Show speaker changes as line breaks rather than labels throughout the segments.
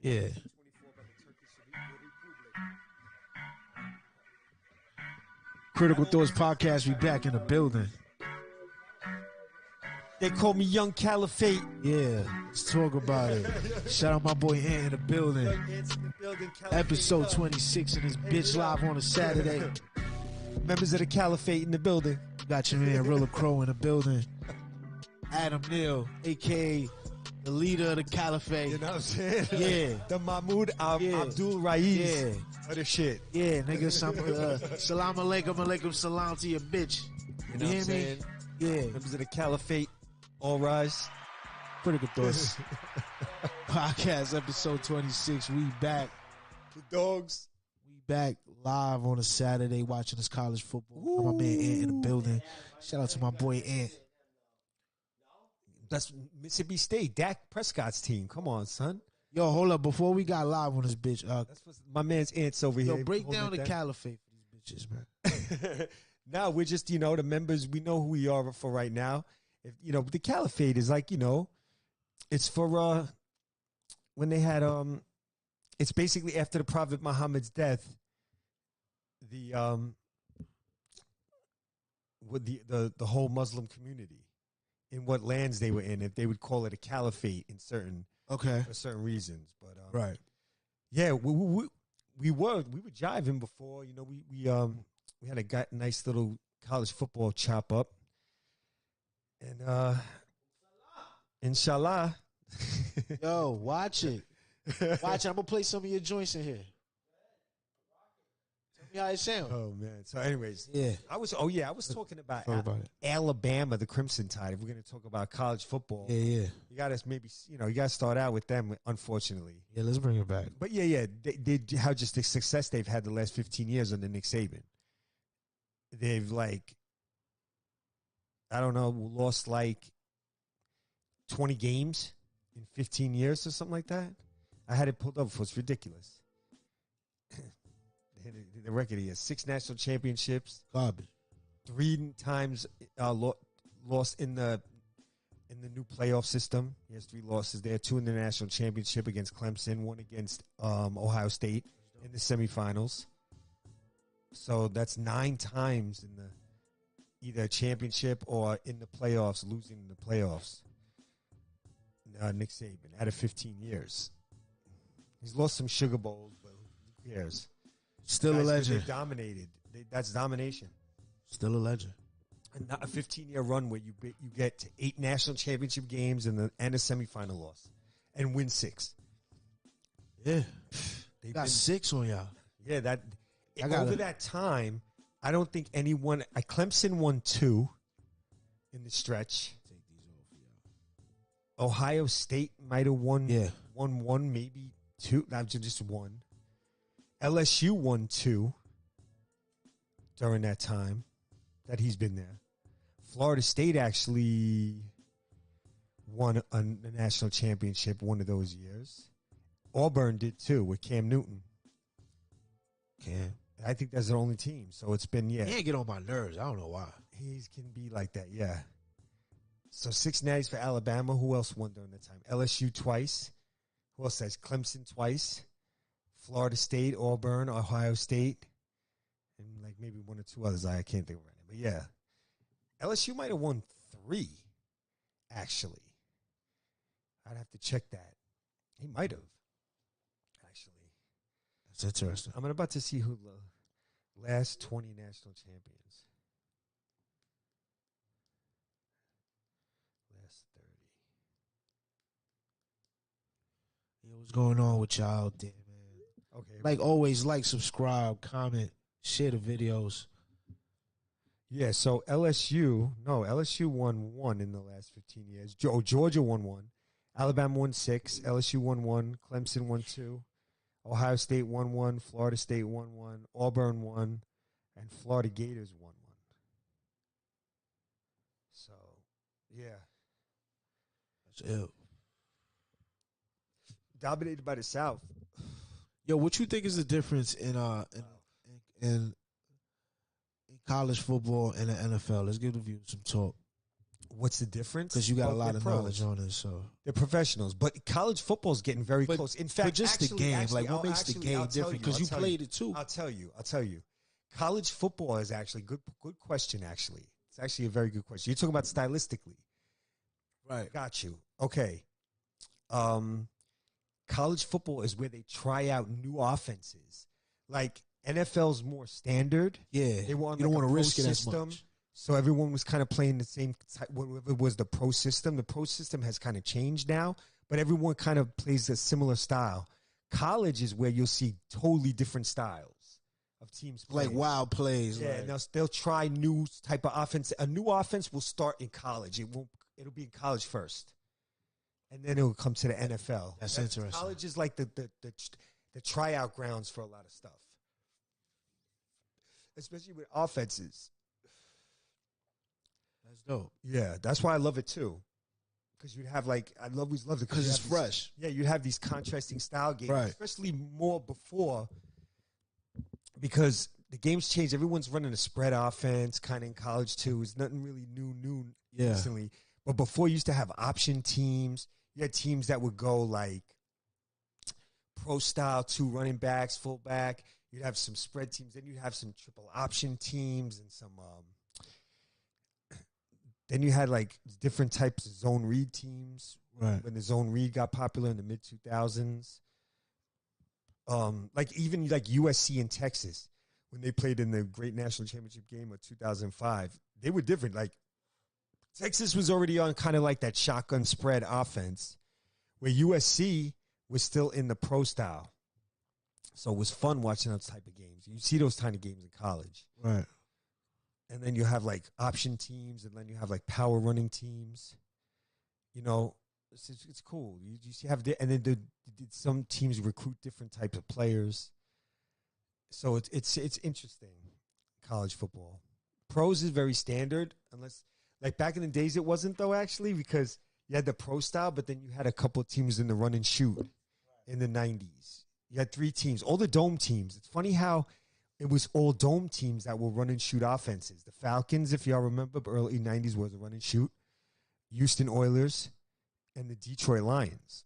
Yeah. Critical Thoughts Podcast, we back in the building.
They call me Young Caliphate.
Yeah, let's talk about it. Shout out my boy Ant in the building. Episode 26 in this bitch live on a Saturday.
Members of the Caliphate in the building.
Got your man Rilla in the building. Adam Neal, a.k.a. the leader of the Caliphate.
You know what I'm saying?
Yeah.
The Mahmoud Abdul Rais of the shit.
Yeah, nigga, salam alaikum, alaikum salam to your bitch.
You know what I'm saying?
Yeah.
Members of the Caliphate, all rise.
Critical Thoughts Podcast, episode 26. We back.
The dogs.
We back live on a Saturday watching this college football. My man Ant in the building. Shout out to my boy Ant.
That's Mississippi State, Dak Prescott's team. Come on, son.
Yo, hold up. Before we got live on this bitch,
that's what my man's Ants over here.
Yo, break down the Caliphate for these bitches, man.
Now we're just, the members. We know who we are for right now. If the Caliphate is like, it's for when they had it's basically after the Prophet Muhammad's death. With the whole Muslim community, in what lands they were in, if they would call it a caliphate in certain for certain reasons, but
right,
yeah, we were jiving before, we had a nice little college football chop up, and inshallah,
yo, watch it. I'm gonna play some of your joints in here. How it sound.
Oh man. So anyways,
yeah.
I was talking about Alabama, the Crimson Tide. If we're gonna talk about college football.
Yeah.
You gotta you gotta start out with them, unfortunately.
Yeah, let's bring it back.
But they how just the success they've had the last 15 years under Nick Saban. They've lost 20 games in 15 years or something like that. I had it pulled up. It's ridiculous. The record he has 6 national championships.
Garbage.
3 times lost in the new playoff system. He has 3 losses there. 2 in the national championship against Clemson. 1 against Ohio State in the semifinals. So that's 9 times in the either championship or in the playoffs, losing in the playoffs. Nick Saban out of 15 years. He's lost some Sugar Bowls, but who cares?
Still a legend.
They dominated. That's domination.
Still a legend.
And not a 15-year run where you get to 8 national championship games and a semifinal loss and win 6.
Yeah, they got 6 on y'all.
Yeah, over that time, I don't think anyone. Clemson won 2 in the stretch.
Take these off for y'all.
Ohio State might have won.
Yeah,
won 1, maybe 2. Not just 1. LSU won 2 during that time that he's been there. Florida State actually won a national championship one of those years. Auburn did too with Cam Newton. I think that's their only team. So it's been,
He can't get on my nerves. I don't know why.
He can be like that, yeah. So 6 natties for Alabama. Who else won during that time? LSU twice. Who else has Clemson twice? Florida State, Auburn, Ohio State, and maybe 1 or 2 others I can't think of right now. But yeah, LSU might have won 3, actually. I'd have to check that. He might have, actually.
That's interesting.
I'm about to see who the last 20 national champions. Last 30.
Yo, what's going on with y'all out there?
Okay.
Like always, subscribe, comment, share the videos.
Yeah, so LSU won 1 in the last 15 years. Georgia won 1. Alabama won 6. LSU won 1. Clemson won 2. Ohio State won 1. Florida State won 1. Auburn won. And Florida Gators won 1. So, yeah.
That's ill.
Dominated by the South.
Yo, what you think is the difference in college football and the NFL? Let's give the viewers some talk.
What's the difference?
Because you got
Well,
a lot
they're
of
pros.
knowledge on it, so.
They're professionals, but college football is getting very close. In fact,
but just
actually,
the game,
actually,
like what makes the game different? Because you played it too.
I'll tell you. College football is actually good question. Actually, it's actually a very good question. You're talking about stylistically,
right?
Got you. Okay. College football is where they try out new offenses. Like NFL's more standard.
Yeah,
they want
you don't want to risk it
system,
as much.
So everyone was kind of playing the same. Whatever was the pro system. The pro system has kind of changed now, but everyone kind of plays a similar style. College is where you'll see totally different styles of teams playing.
Like wild plays.
Yeah,
like.
and they'll try new type of offense. A new offense will start in college. It'll be in college first, and then it will come to the NFL.
That's interesting.
College is like the tryout grounds for a lot of stuff, especially with offenses.
That's dope.
Yeah, that's why I love it too. Because you'd have I always loved it
because it's fresh.
You'd have these contrasting style games,
right.
Especially more before, because the game's changed. Everyone's running a spread offense, kind of in college too. It's nothing really new recently. But before, you used to have option teams. You had teams that would go like pro style, 2 running backs, fullback. You'd have some spread teams. Then you'd have some triple option teams and some. Then you had like different types of zone read teams.
Right.
When the zone read got popular in the mid 2000s. Like even like USC and Texas, when they played in the great national championship game of 2005, they were different. Like Texas was already on kind of like that shotgun spread offense, where USC was still in the pro style. So it was fun watching those type of games. You see those kind of games in college.
Right.
And then you have like option teams, and then you have like power running teams. You know, it's cool. You see and then some teams recruit different types of players. So it's interesting, college football. Pros is very standard, unless like back in the days it wasn't though, actually, because you had the pro style, but then you had a couple of teams in the run and shoot in the 90s. You had 3 teams, all the dome teams. It's funny how it was all dome teams that were run and shoot offenses. The Falcons, if y'all remember, early 90s was a run and shoot. Houston Oilers and the Detroit Lions.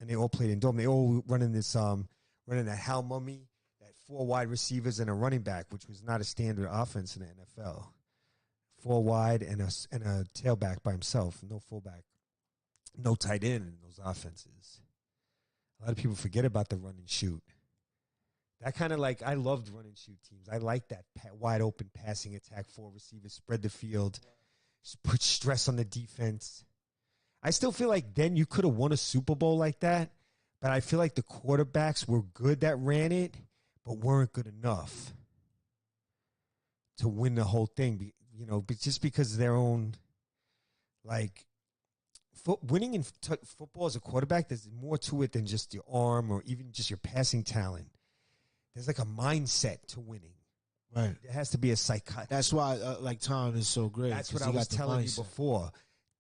And they all played in dome. They all running that Hal Mummy, that 4 wide receivers and a running back, which was not a standard offense in the NFL. 4 wide and a tailback by himself, no fullback, no tight end in those offenses. A lot of people forget about the run and shoot. That kind of I loved run and shoot teams. I like that wide open passing attack, 4 receivers, spread the field, put stress on the defense. I still feel like then you could have won a Super Bowl like that, but I feel like the quarterbacks were good that ran it, but weren't good enough to win the whole thing. You know, but just because of their own, winning in football as a quarterback, there's more to it than just your arm or even just your passing talent. There's like a mindset to winning.
Right.
There has to be a psychotic.
That's why, Tom is so great.
That's what I was telling you before.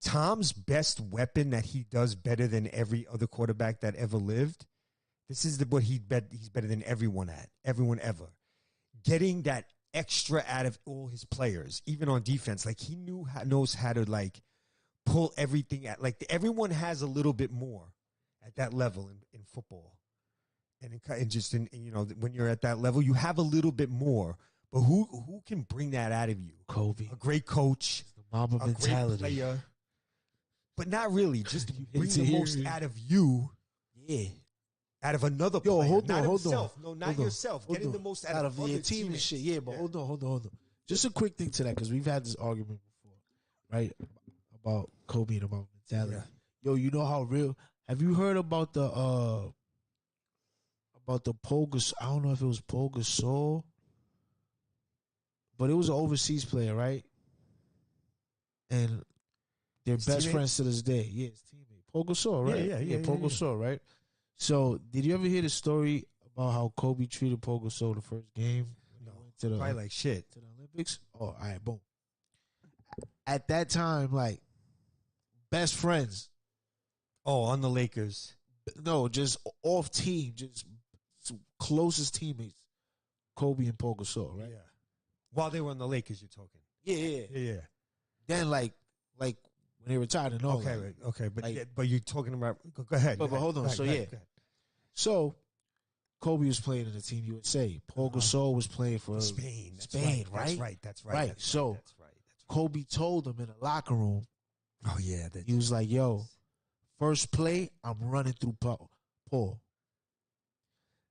Tom's best weapon that he does better than every other quarterback that ever lived. This is what he's better than everyone ever. Getting that extra out of all his players, even on defense. Like he knows how to pull everything at. Like everyone has a little bit more at that level in football. And just when you're at that level, you have a little bit more. But who can bring that out of you?
Kobe,
a great coach,
the Mamba mentality,
great player, but not really. Just bring the most out of you.
Yeah,
out of another
player.
Hold on. No, not yourself. Getting the most out of
your team and shit. Yeah, but hold on. Just a quick thing to that, because we've had this argument before, right? About Kobe and about mentality. Yeah. Yo, you know how real? Have you heard about the Pogus? I don't know if it was Paul Gasol, but it was an overseas player, right? And they're best friends to this day. Yeah, his teammate. Paul Gasol, right? Yeah, Paul Gasol, right? So, did you ever hear the story about how Kobe treated Paul Gasol the first game?
No, probably like shit.
To the Olympics? Oh, all right, boom. At that time, best friends.
Oh, on the Lakers.
No, just off team, just closest teammates, Kobe and Paul Gasol, right?
Yeah. While they were on the Lakers, you're talking.
Yeah.
Yeah.
Then when they retired and all.
Okay, but you're talking about. Go ahead.
But hold on.
Go ahead.
So Kobe was playing in the Team USA. Paul Gasol was playing for
Spain.
right?
That's right.
So Kobe told him in the locker room.
Oh yeah,
he was like, "Yo, first play, I'm running through Paul."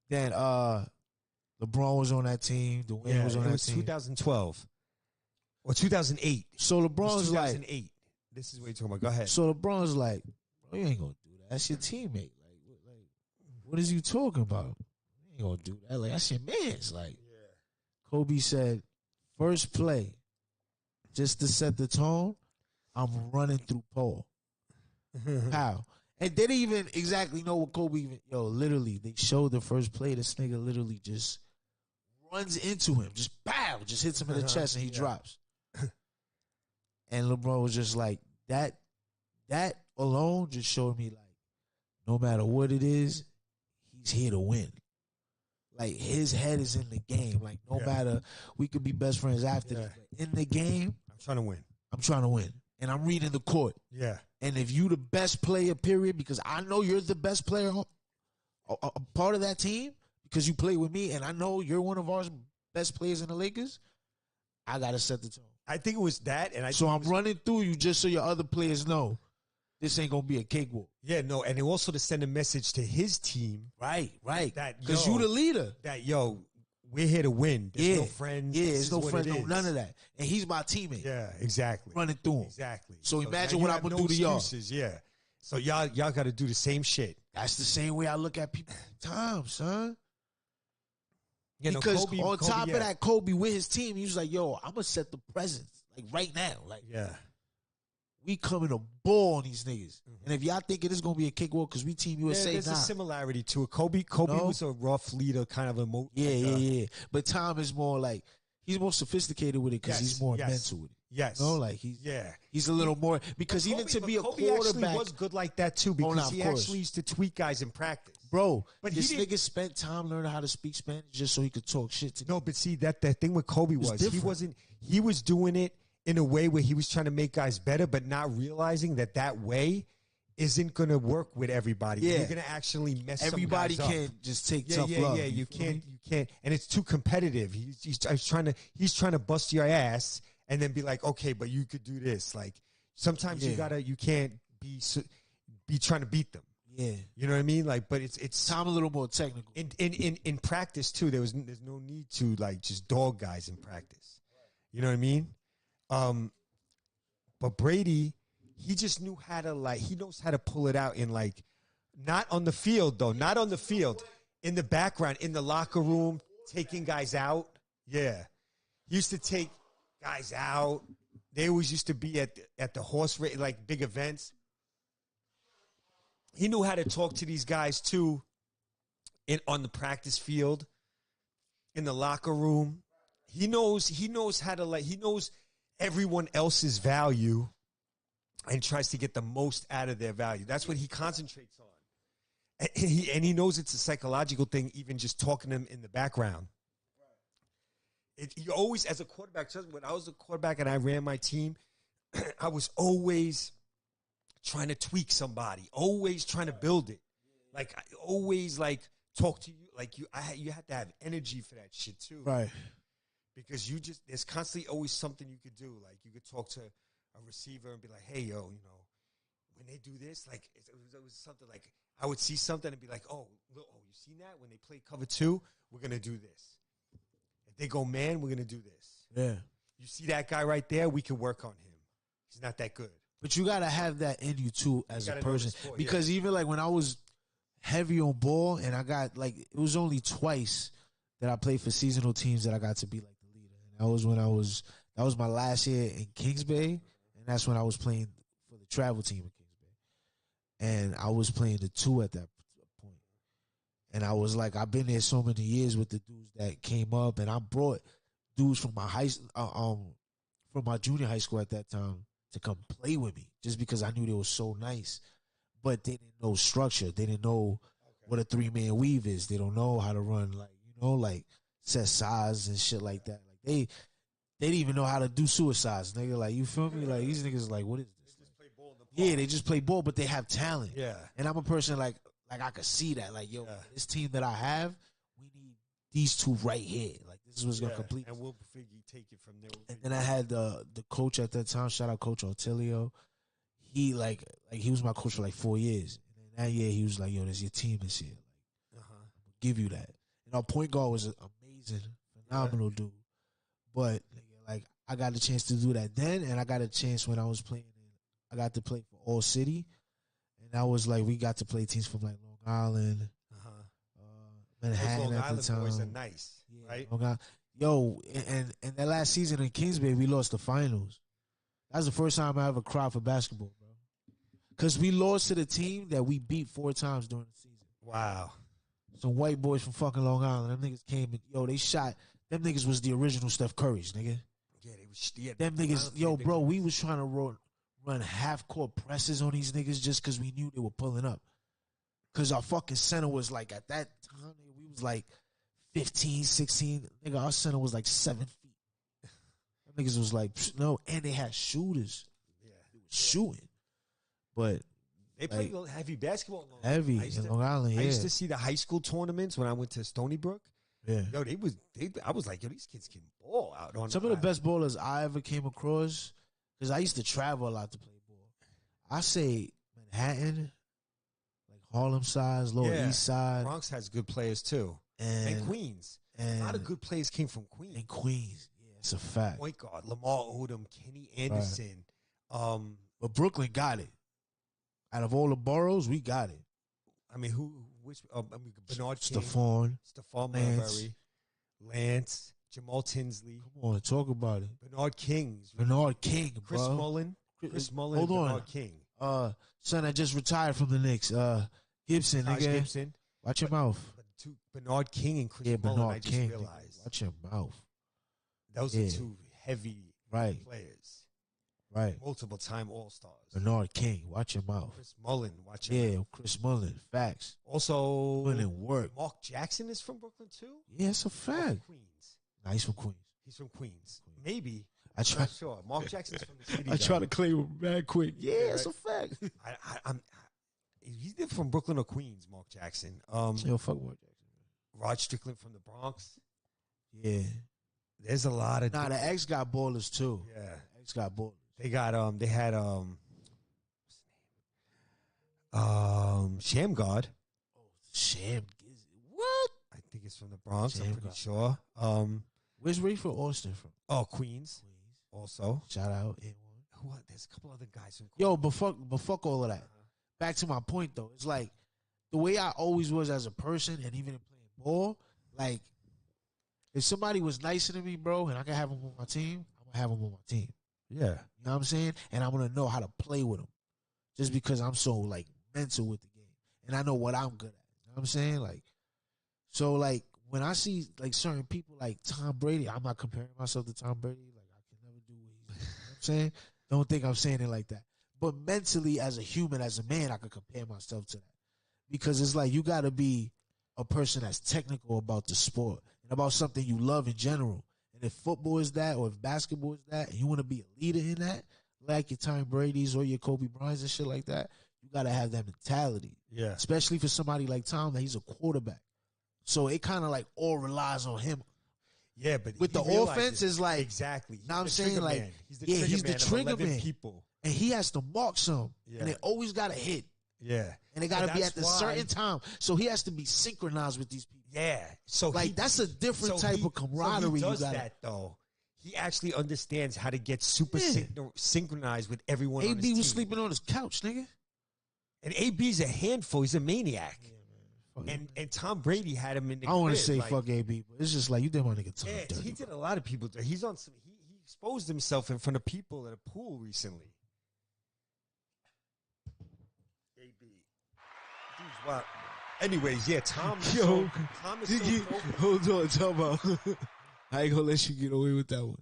Then LeBron was on that team. Dwayne was on that team.
2012 or 2008.
So LeBron's
2008. This is what you're talking about. Go ahead.
So LeBron's like, "Bro, you ain't gonna do that. That's your teammate. Like, what is you talking about? You ain't gonna do that. Like, that's your man's." Like, Kobe said, first play, just to set the tone, I'm running through Paul. How? And they didn't even exactly know what Kobe even. Literally, they showed the first play. This nigga literally just runs into him, just bow, just hits him in the chest, and he drops. And LeBron was just like, that alone just showed me, like, no matter what it is, he's here to win. Like, his head is in the game. Like, no matter, we could be best friends after this, but in the game,
I'm trying to win.
And I'm reading the court.
Yeah.
And if you the best player, period, because I know you're the best player, a part of that team, because you play with me, and I know you're one of our best players in the Lakers, I got to set the tone.
I think it was that.
So I'm running through you just so your other players know this ain't going to be a cakewalk.
Yeah, no, and also to send a message to his team.
Right.
That,
because you the leader.
That, we're here to win. There's no friends.
Yeah, there's no friends, no none of that. And he's my teammate.
Yeah, exactly.
Running through him.
Exactly.
So imagine what I'm going to do to y'all.
Yeah. So y'all got to do the same shit.
That's the same way I look at people all the time, son.
Yeah,
because Kobe, on top of that, Kobe with his team, he was like, "Yo, I'm gonna set the presence like right now. Like, we coming to ball on these niggas. And if y'all thinking it's gonna be a cakewalk because we Team USA,
there's a similarity to it. Kobe was a rough leader, kind of a
yeah. But Tom is more like he's more sophisticated with it because he's more mental with it.
Yes,
like he's a little more because
Kobe,
even to be a
Kobe
quarterback
actually was good like that too because he actually used to tweak guys in practice.
Bro, but this nigga spent time learning how to speak Spanish just so he could talk shit to me.
No, but see that thing with Kobe was he was doing it in a way where he was trying to make guys better, but not realizing that way isn't going to work with everybody.
Yeah.
You're going to actually mess
everybody
some guys
can't
up.
just take tough love.
Yeah, you can't, and it's too competitive. He's trying to bust your ass and then be like, okay, but you could do this. Like sometimes you can't be trying to beat them.
Yeah,
you know what I mean. Like, but it's
time a little more technical.
In practice too, there's no need to like just dog guys in practice. You know what I mean? But Brady, he just knew how to he knows how to pull it out in not on the field though, not on the field, in the background, in the locker room, taking guys out. Yeah, he used to take guys out. They always used to be at the horse race, like big events. He knew how to talk to these guys too, on the practice field, in the locker room. He knows how to he knows everyone else's value and tries to get the most out of their value. That's what he concentrates on. And he knows it's a psychological thing, even just talking to him in the background. You always, as a quarterback, when I was a quarterback and I ran my team, I was always trying to tweak somebody, always trying to build it. I always talk to you. You have to have energy for that shit too.
Right.
Because there's constantly always something you could do. Like you could talk to a receiver and be like, hey, yo, when they do this, it was something like I would see something and be like, oh, you seen that? When they play cover 2, we're going to do this. If they go man, we're going to do this.
Yeah.
You see that guy right there? We can work on him. He's not that good.
But you got to have that in you too as a person. Because even when I was heavy on ball and I got it was only twice that I played for seasonal teams that I got to be the leader. And that was when that was my last year in Kings Bay. And that's when I was playing for the travel team in Kings Bay. And I was playing the 2 at that point. And I was I've been there so many years with the dudes that came up. And I brought dudes from my from my junior high school at that time to come play with me just because I knew they were so nice. But they didn't know structure. They didn't know what a 3-man weave is. They don't know how to run, set size and shit like that. They didn't even know how to do suicides, nigga. You feel me? These niggas what is this?
They just play
Yeah, they just play ball, but they have talent.
Yeah.
And I'm a person like I could see that. Like, yo, this team that I have, we need these two right here. Like, this is what's gonna complete.
And we'll figure take it from there.
And then I had the coach at that time. Shout out Coach Ortilio. He like he was my coach for like 4 years. And then that year he was like, yo, there's your team this year. Like, I'm gonna give you that. And our point guard was amazing, phenomenal dude. But like I got a chance to do that then, and I got a chance when I was playing. I got to play for All City, and that was like we got to play teams from like Long Island, Manhattan
Long
at
Island
the time.
boys are nice, right?
Long Island. Yo, and that last season in Kings Bay, we lost the finals. That was the first time I ever cried for basketball, bro. Because we lost to the team that we beat 4 times during the season.
Wow.
Some white boys from fucking Long Island. Them niggas came and, yo, they shot. Them niggas was the original Steph Curry's, nigga.
Yeah, they was. Yeah,
them niggas, yo, bro, we was trying to run half-court presses on these niggas just because we knew they were pulling up. Because our fucking center was like, at that time, we was like 15, 16. Nigga, our center was like 7 feet. Them niggas was like, no, and they had shooters. Yeah. They was shooting. But
they played heavy basketball in Long
Island. Heavy in Long Island, yeah.
I used to see the high school tournaments when I went to Stony Brook.
Yeah.
Yo, I was like, yo, these kids can ball out on
some of the best ballers I ever came across, because I used to travel a lot to play ball. I say Manhattan, like Harlem size, Lower East Side.
Bronx has good players too. And Queens. And a lot of good players came from Queens.
And Queens. Yeah, it's a fact.
Point guard, Lamar Odom, Kenny Anderson.
Right. But Brooklyn got it. Out of all the boroughs, we got it.
I mean, Bernard King.
Stephon
Marbury. Lance. Jamal Tinsley.
Come on, talk about it.
Bernard King,
Chris
Mullen.
Hold on.
Bernard King.
Son that just retired from the Knicks. Gibson,
Taj
nigga.
Gibson.
Watch your mouth.
Bernard King and Chris Mullen,
Bernard
I just
King,
realized.
Watch your mouth.
Those are 2 heavy players.
Right.
Multiple time All-Stars.
Bernard King, watch your mouth.
Chris Mullen, watch your mouth.
Yeah, Chris Mullen, facts.
Also,
putting in work.
Mark Jackson is from Brooklyn too?
Yeah, it's a fact.
Queens.
Nah, he's from Queens.
He's from Queens. Maybe.
I'm
not sure. Mark Jackson's from the city.
I try to claim him mad quick. Yeah, it's a fact.
He's either from Brooklyn or Queens, Mark Jackson.
Yo, fuck Mark Jackson.
Rod Strickland from the Bronx.
Yeah.
There's a lot of...
Nah, the X got ballers too.
Yeah.
X got ballers.
They got, they had, what's his name? Shamgard.
Oh, what?
I think it's from the Bronx, I'm pretty sure.
Where's Ray from Austin from?
Oh, Queens. Also.
Shout out.
There's a couple other guys from Queens.
Yo, but fuck all of that. Back to my point, though. It's like, the way I always was as a person, and even in playing ball, like, if somebody was nicer to me, bro, and I could have them on my team, I'm going to have them on my team.
Yeah.
You know what I'm saying? And I'm going to know how to play with them. Just because I'm so, like, mental with the game. And I know what I'm good at. You know what I'm saying? Like, so, like, when I see, like, certain people like Tom Brady, I'm not comparing myself to Tom Brady. Like, I can never do what he's doing. You know what I'm saying? Don't think I'm saying it like that. But mentally, as a human, as a man, I could compare myself to that. Because it's like you got to be a person that's technical about the sport and about something you love in general. And if football is that, or if basketball is that, and you want to be a leader in that, like your Tom Brady's or your Kobe Bryant's and shit like that, you got to have that mentality.
Yeah.
Especially for somebody like Tom, that he's a quarterback. So it kind of like all relies on him.
Yeah, but
with the offense is like
exactly.
Now I'm saying like he's the trigger man. People. And he has to mark some, and they always got to hit.
Yeah,
and they got to be at the certain time. So he has to be synchronized with these people.
Yeah, so
like that's a different type of camaraderie.
So he does that though. He actually understands how to get super synchronized with everyone.
AB
on his team.
was sleeping on his couch, nigga.
And AB's a handful. He's a maniac. And Tom Brady had him in the
I don't want to say like, fuck AB, but it's just like you did my nigga Tom dirty.
He did a lot of people. He's on some. He exposed himself in front of people at a pool recently. AB, dude's wild. Anyways, yeah, Tom. Tom is so
hold on, talk about. I ain't gonna let you get away with that one.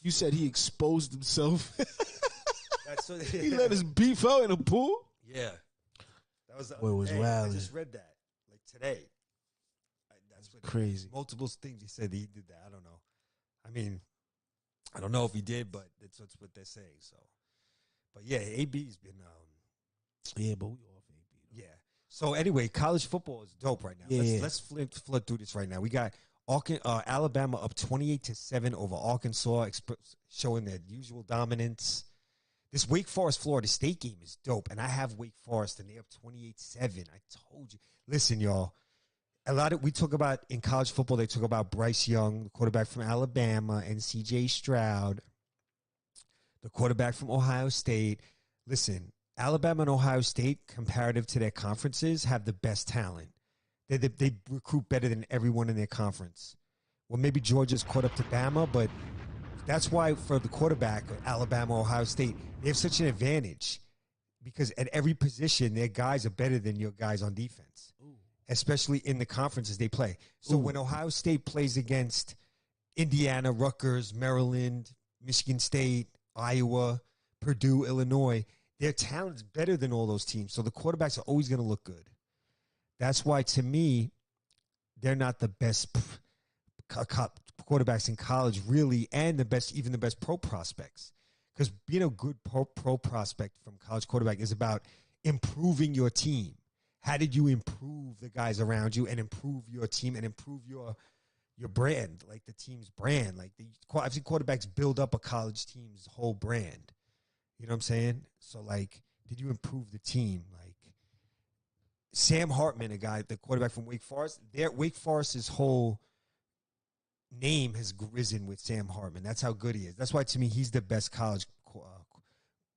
You said he exposed himself.
That's what,
he let his beef out in a pool.
Yeah, that was.
Was wild.
I just read that. Today, that's what
crazy.
Multiple things he said he did that. I don't know. I mean, I don't know if he did, but that's what they're saying. So, but yeah, AB's been
Yeah, but we off AB.
Yeah. So anyway, college football is dope right now.
Yeah,
Let's flip through this right now. We got Alabama up 28-7 over Arkansas, showing their usual dominance. This Wake Forest Florida State game is dope, and I have Wake Forest, and they're up 28-7. I told you. Listen, y'all. We talk about in college football. They talk about Bryce Young, the quarterback from Alabama, and C.J. Stroud, the quarterback from Ohio State. Listen, Alabama and Ohio State, comparative to their conferences, have the best talent. They recruit better than everyone in their conference. Well, maybe Georgia's caught up to Bama, but that's why for the quarterback, Alabama, Ohio State, they have such an advantage because at every position, their guys are better than your guys on defense, especially in the conferences they play. So when Ohio State plays against Indiana, Rutgers, Maryland, Michigan State, Iowa, Purdue, Illinois, their talent's better than all those teams. So the quarterbacks are always going to look good. That's why, to me, they're not the best quarterbacks in college, really, and even the best pro prospects. Because being a good pro prospect from college quarterback is about improving your team. How did you improve the guys around you and improve your team and improve your brand, like the team's brand? Like I've seen quarterbacks build up a college team's whole brand. You know what I'm saying? So, like, did you improve the team? Like Sam Hartman, the quarterback from Wake Forest, Wake Forest's whole name has risen with Sam Hartman. That's how good he is. That's why, to me, he's the best college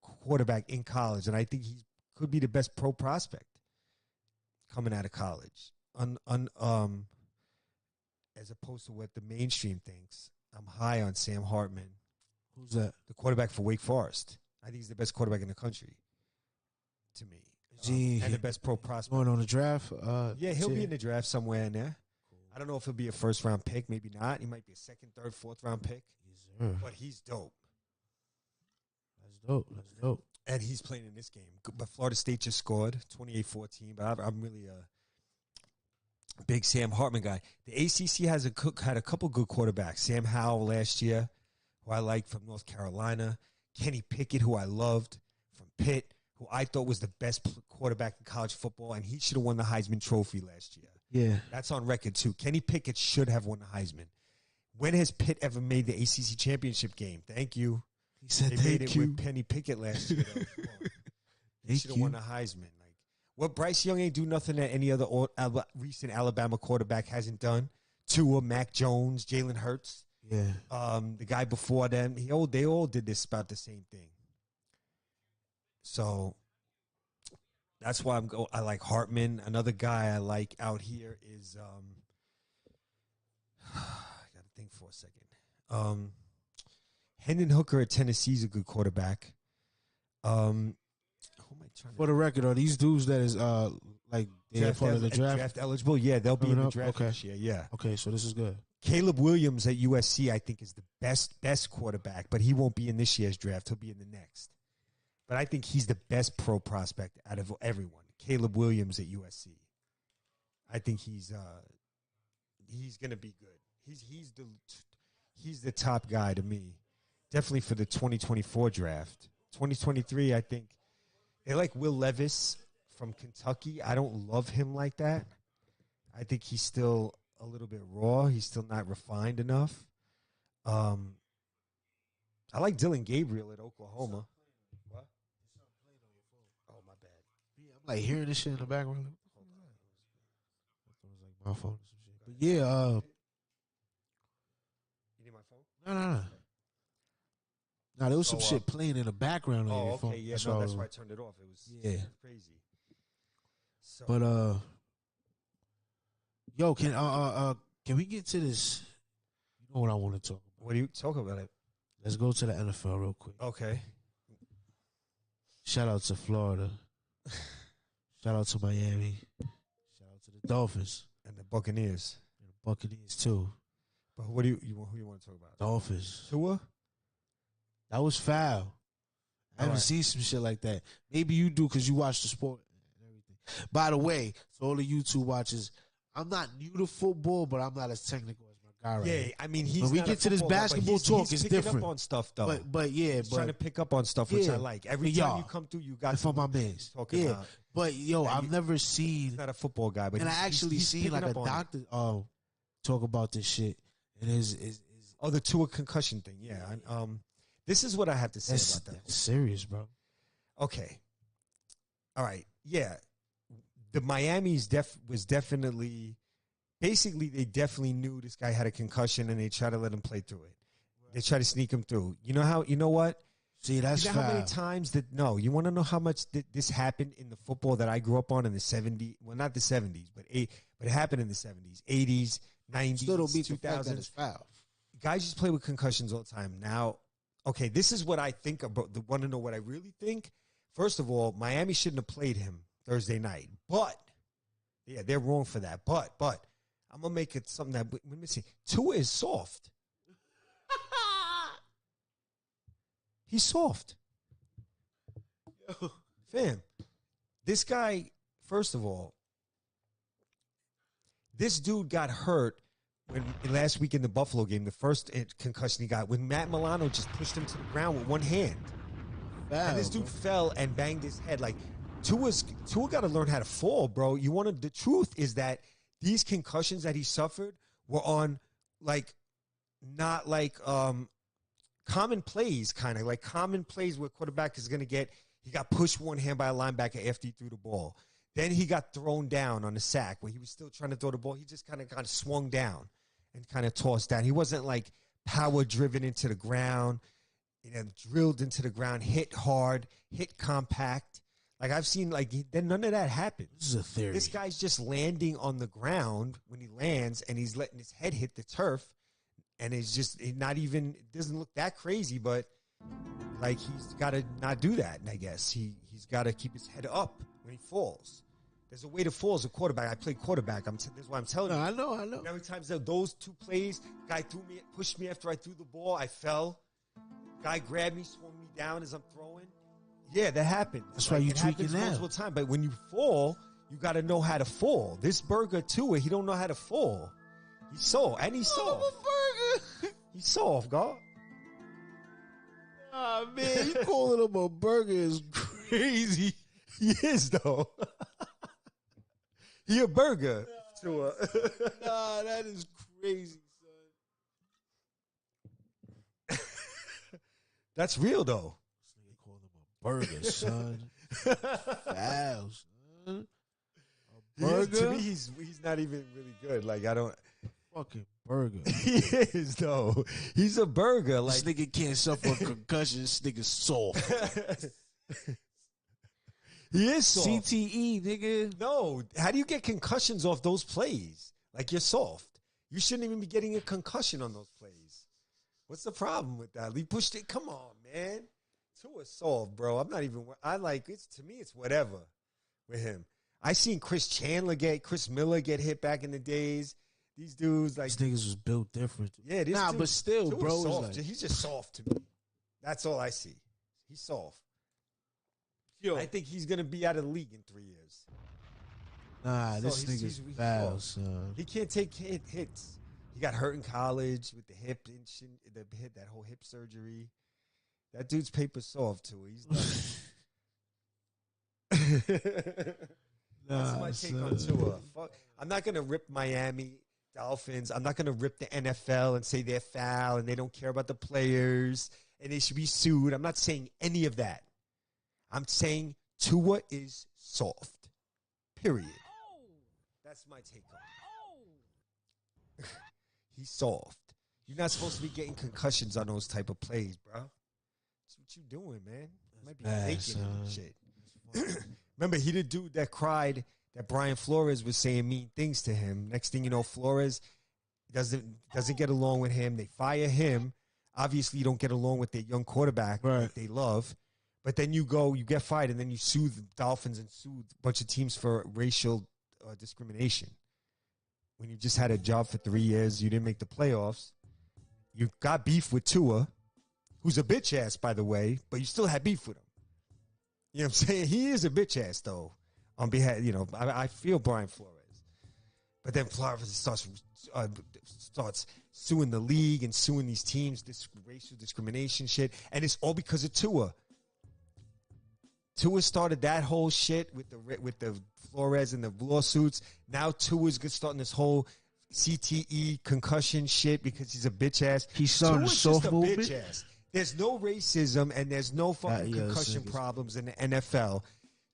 quarterback in college, and I think he could be the best pro prospect coming out of college. As opposed to what the mainstream thinks, I'm high on Sam Hartman.
Who's that?
The quarterback for Wake Forest. I think he's the best quarterback in the country, to me. And the best pro prospect.
Going on the draft?
Yeah, he'll be in the draft somewhere in there. I don't know if he'll be a first-round pick. Maybe not. He might be a second, third, fourth-round pick.
Yes,
but he's dope.
That's dope.
And he's playing in this game. But Florida State just scored 28-14. But I'm really a big Sam Hartman guy. The ACC had a couple good quarterbacks. Sam Howell last year, who I liked from North Carolina. Kenny Pickett, who I loved from Pitt, who I thought was the best quarterback in college football, and he should have won the Heisman Trophy last year.
Yeah.
That's on record, too. Kenny Pickett should have won the Heisman. When has Pitt ever made the ACC championship game? Thank you.
He said
they
thank
made it
you.
with Kenny Pickett last year. He should have won the Heisman. Like, what Bryce Young ain't do nothing that any other recent Alabama quarterback hasn't done. Tua, Mac Jones, Jalen Hurts.
Yeah.
The guy before them, they all did this about the same thing. So that's why I like Hartman. Another guy I like out here is I gotta think for a second. Hendon Hooker at Tennessee is a good quarterback. Who am I trying
For the record, are these dudes that is like they're part of the draft?
Draft eligible? Yeah, they'll be in the draft
okay.
this year. Yeah.
Okay, so this is good.
Caleb Williams at USC, I think, is the best quarterback, but he won't be in this year's draft. He'll be in the next. But I think he's the best pro prospect out of everyone. Caleb Williams at USC. I think he's going to be good. He's the top guy to me. Definitely for the 2024 draft. 2023, I think they like Will Levis from Kentucky. I don't love him like that. I think he's still a little bit raw. He's still not refined enough. I like Dylan Gabriel at Oklahoma. What? Oh, my bad.
Yeah, I'm like hearing this shit in the background. It was like my phone or some shit. But yeah,
you need my phone?
No. Nah, there was some shit playing in the background on your phone.
Okay, yeah, that's why I turned it off. It was crazy. So,
but yo, can we get to this? You know what I want to talk about?
What do you talk about it?
Let's go to the NFL real quick.
Okay.
Shout out to Florida. Shout out to Miami. Shout out to the Dolphins
and the Buccaneers.
And the Buccaneers too.
But who you want to talk about?
Dolphins.
Tua?
That was foul. I haven't seen some shit like that. Maybe you do because you watch the sport and everything. By the way, to all the YouTube watchers, I'm not new to football, but I'm not as technical as my guy right
Yeah,
here.
I mean, he's
when we
not
get to this basketball talk, it's different.
Up on stuff though.
He's
trying to pick up on stuff, which I like. Every time you come through, you got
for my man's
talking about.
But I've never seen.
He's not a football guy, but
I actually seen like a doctor talk about this shit. And his
the Tua concussion thing. Yeah, this is what I have to say about that.
That's serious, bro.
Okay, all right, yeah. The Miami's was definitely. Basically, they definitely knew this guy had a concussion, and they tried to let him play through it. They tried to sneak him through. You know what?
See, that's
how many times you want to know how much this happened in the football that I grew up on in the 70s? Well, not the 70s, but it happened in the 70s, 80s, 90s,
Still don't beat
2000s.
the fact that it's foul.
Guys just play with concussions all the time. Now, okay, this is what I think about. Want to know what I really think? First of all, Miami shouldn't have played him Thursday night. But, yeah, they're wrong for that. But, I'm going to make it something that, let me see. Tua is soft. He's soft. Fam, this guy, first of all, this dude got hurt last week in the Buffalo game, the first concussion he got, when Matt Milano just pushed him to the ground with one hand. And this dude fell and banged his head. Like, Tua got to learn how to fall, bro. The truth is that these concussions that he suffered were on, not common plays, kind of like common plays where quarterback is going to get. He got pushed one hand by a linebacker after he threw the ball. Then he got thrown down on the sack where he was still trying to throw the ball. He just kind of swung down and kind of tossed down. He wasn't like power driven into the ground, drilled into the ground, hit hard, hit compact. Like I've seen, then none of that happened.
This is a theory.
This guy's just landing on the ground when he lands, and he's letting his head hit the turf, and it's just it doesn't look that crazy, but he's got to not do that. I guess he's got to keep his head up when he falls. There's a way to fall as a quarterback. I played quarterback. That's why I'm telling you.
I know.
How many times those two plays, guy pushed me after I threw the ball. I fell. Guy grabbed me, swung me down as I'm throwing. Yeah, that happens.
That's why you tweaking now.
Multiple time. But when you fall, you got to know how to fall. This burger, too, he don't know how to fall. He's soft. And he's soft.
Burger.
He's soft, God.
Ah, man, you calling him a burger is crazy.
He is, though. He a burger.
Nah, that is crazy, son.
That's real, though.
Burger, son. Foul, son. A burger?
To me, he's not even really good. I don't...
Fucking burger.
He is, though. He's a burger.
This nigga can't suffer a concussion. This nigga's soft.
He is soft.
CTE, nigga.
No. How do you get concussions off those plays? You're soft. You shouldn't even be getting a concussion on those plays. What's the problem with that? He pushed it. Come on, man. Tua's soft, bro. I'm not even. To me, it's whatever with him. I seen Chris Miller get hit back in the days. These dudes,
these niggas was built different.
Yeah,
but still, bro.
Soft. He's just soft to me. That's all I see. He's soft. Yo. I think he's going to be out of the league in 3 years.
Nah, this nigga's foul, son.
He can't take hits. He got hurt in college with the hip, that whole hip surgery. That dude's paper soft, too. He's That's my take on Tua. Fuck. I'm not going to rip Miami Dolphins. I'm not going to rip the NFL and say they're foul and they don't care about the players and they should be sued. I'm not saying any of that. I'm saying Tua is soft. Period. That's my take on it. He's soft. You're not supposed to be getting concussions on those type of plays, bro. That's what you doing, man. You might be faking shit. Remember, he the dude that cried that Brian Flores was saying mean things to him. Next thing you know, Flores doesn't get along with him. They fire him. Obviously, you don't get along with their young quarterback that they love. But then you get fired, and then you sue the Dolphins and sue a bunch of teams for racial discrimination. When you just had a job for 3 years, you didn't make the playoffs. You got beef with Tua, who's a bitch ass, by the way, but you still had beef with him. You know what I'm saying? He is a bitch ass, though. On behalf, I feel Brian Flores. But then Flores starts suing the league and suing these teams, this racial discrimination shit, and it's all because of Tua. Tua started that whole shit with the Flores and the lawsuits. Now Tua's starting this whole CTE concussion shit because he's a bitch ass.
He's starting
Tua's
soft
just a
movement.
bitch ass. There's no racism and there's no fucking concussion problems in the NFL.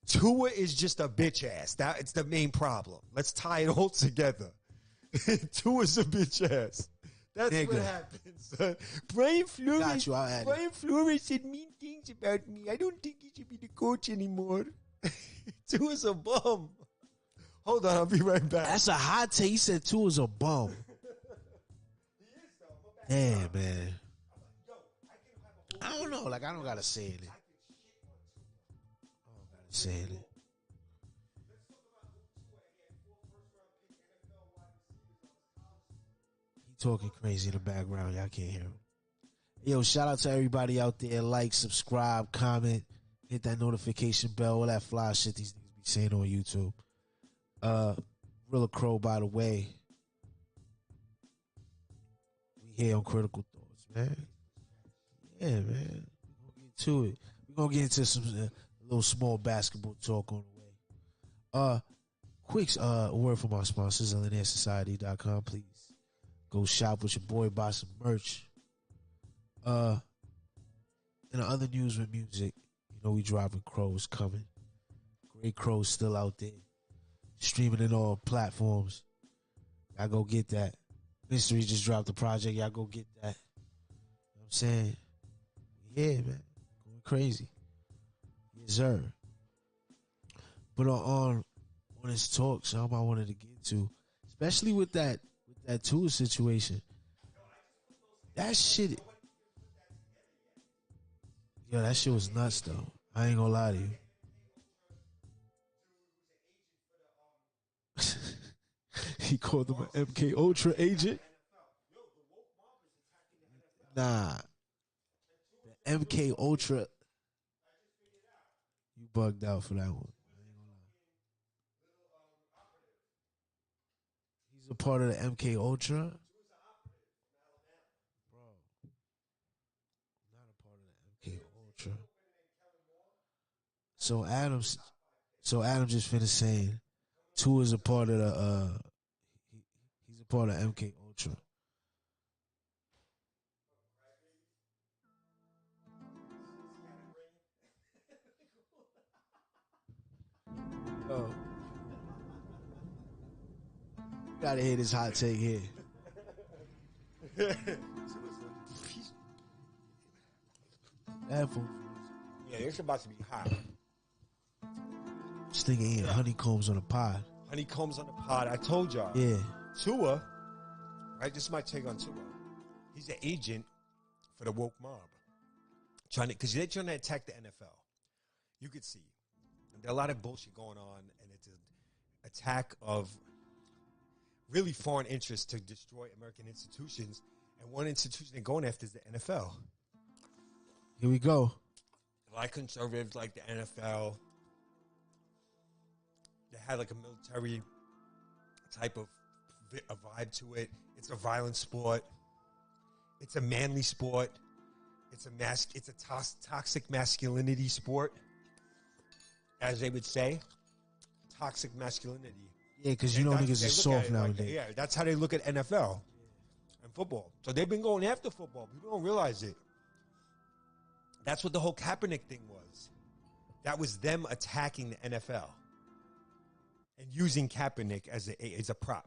Tua is just a bitch ass. It's the main problem. Let's tie it all together. Tua's a bitch ass. That's what happens. Brian Flores said mean things about me. I don't think he should be the coach anymore. Tua's a bum. Hold on, I'll be right back.
That's a hot take. He said Tua's a bum. Damn, man. I don't know. Like, I don't gotta say it. He talking crazy in the background. Y'all can't hear him. Yo, shout out to everybody out there. Like, subscribe, comment, hit that notification bell, all that fly shit these niggas be saying on YouTube. Rilla Crow, by the way. We here on Critical Thoughts, man. Yeah, man. We're gonna get to it. We're gonna get into some little small basketball talk on the way. Quick word from our sponsors, LNAirsociety.com. Please go shop with your boy, buy some merch. In the other news with music, you know we dropping Crow's coming. Great Crow's still out there. Streaming in all platforms. Y'all go get that. Mystery just dropped the project. Y'all go get that. You know what I'm saying? Yeah, man. Going crazy. Yes, sir. But on this talk, something I wanted to get to, especially with that Tua situation. That shit. Yo, that shit was nuts though. I ain't gonna lie to you. He called him an MK Ultra agent. Nah. The MK Ultra. You bugged out for that one. I ain't gonna lie. He's a part of the MK Ultra. Bro. Not a part of the MK Ultra. So Adam just finished saying Tua is a part of the he's a part of MK Ultra. Oh. Gotta hear this hot take here.
Yeah, it's about to be hot.
This nigga eating honeycombs on a pod.
Honeycombs on the pod. I told y'all.
Yeah.
Tua, right? This is my take on Tua. He's an agent for the woke mob, because they're trying to attack the NFL. You could see there's a lot of bullshit going on, and it's an attack of really foreign interests to destroy American institutions. And one institution they're going after is the NFL.
Here we go.
A lot of conservatives like the NFL. They had like a military type of a vibe to it. It's a violent sport. It's a manly sport. It's a toxic masculinity sport, as they would say. Toxic masculinity.
Yeah, because you know niggas are soft nowadays.
Yeah, that's how they look at NFL and football. So they've been going after football. People don't realize it. That's what the whole Kaepernick thing was. That was them attacking the NFL and using Kaepernick as a prop.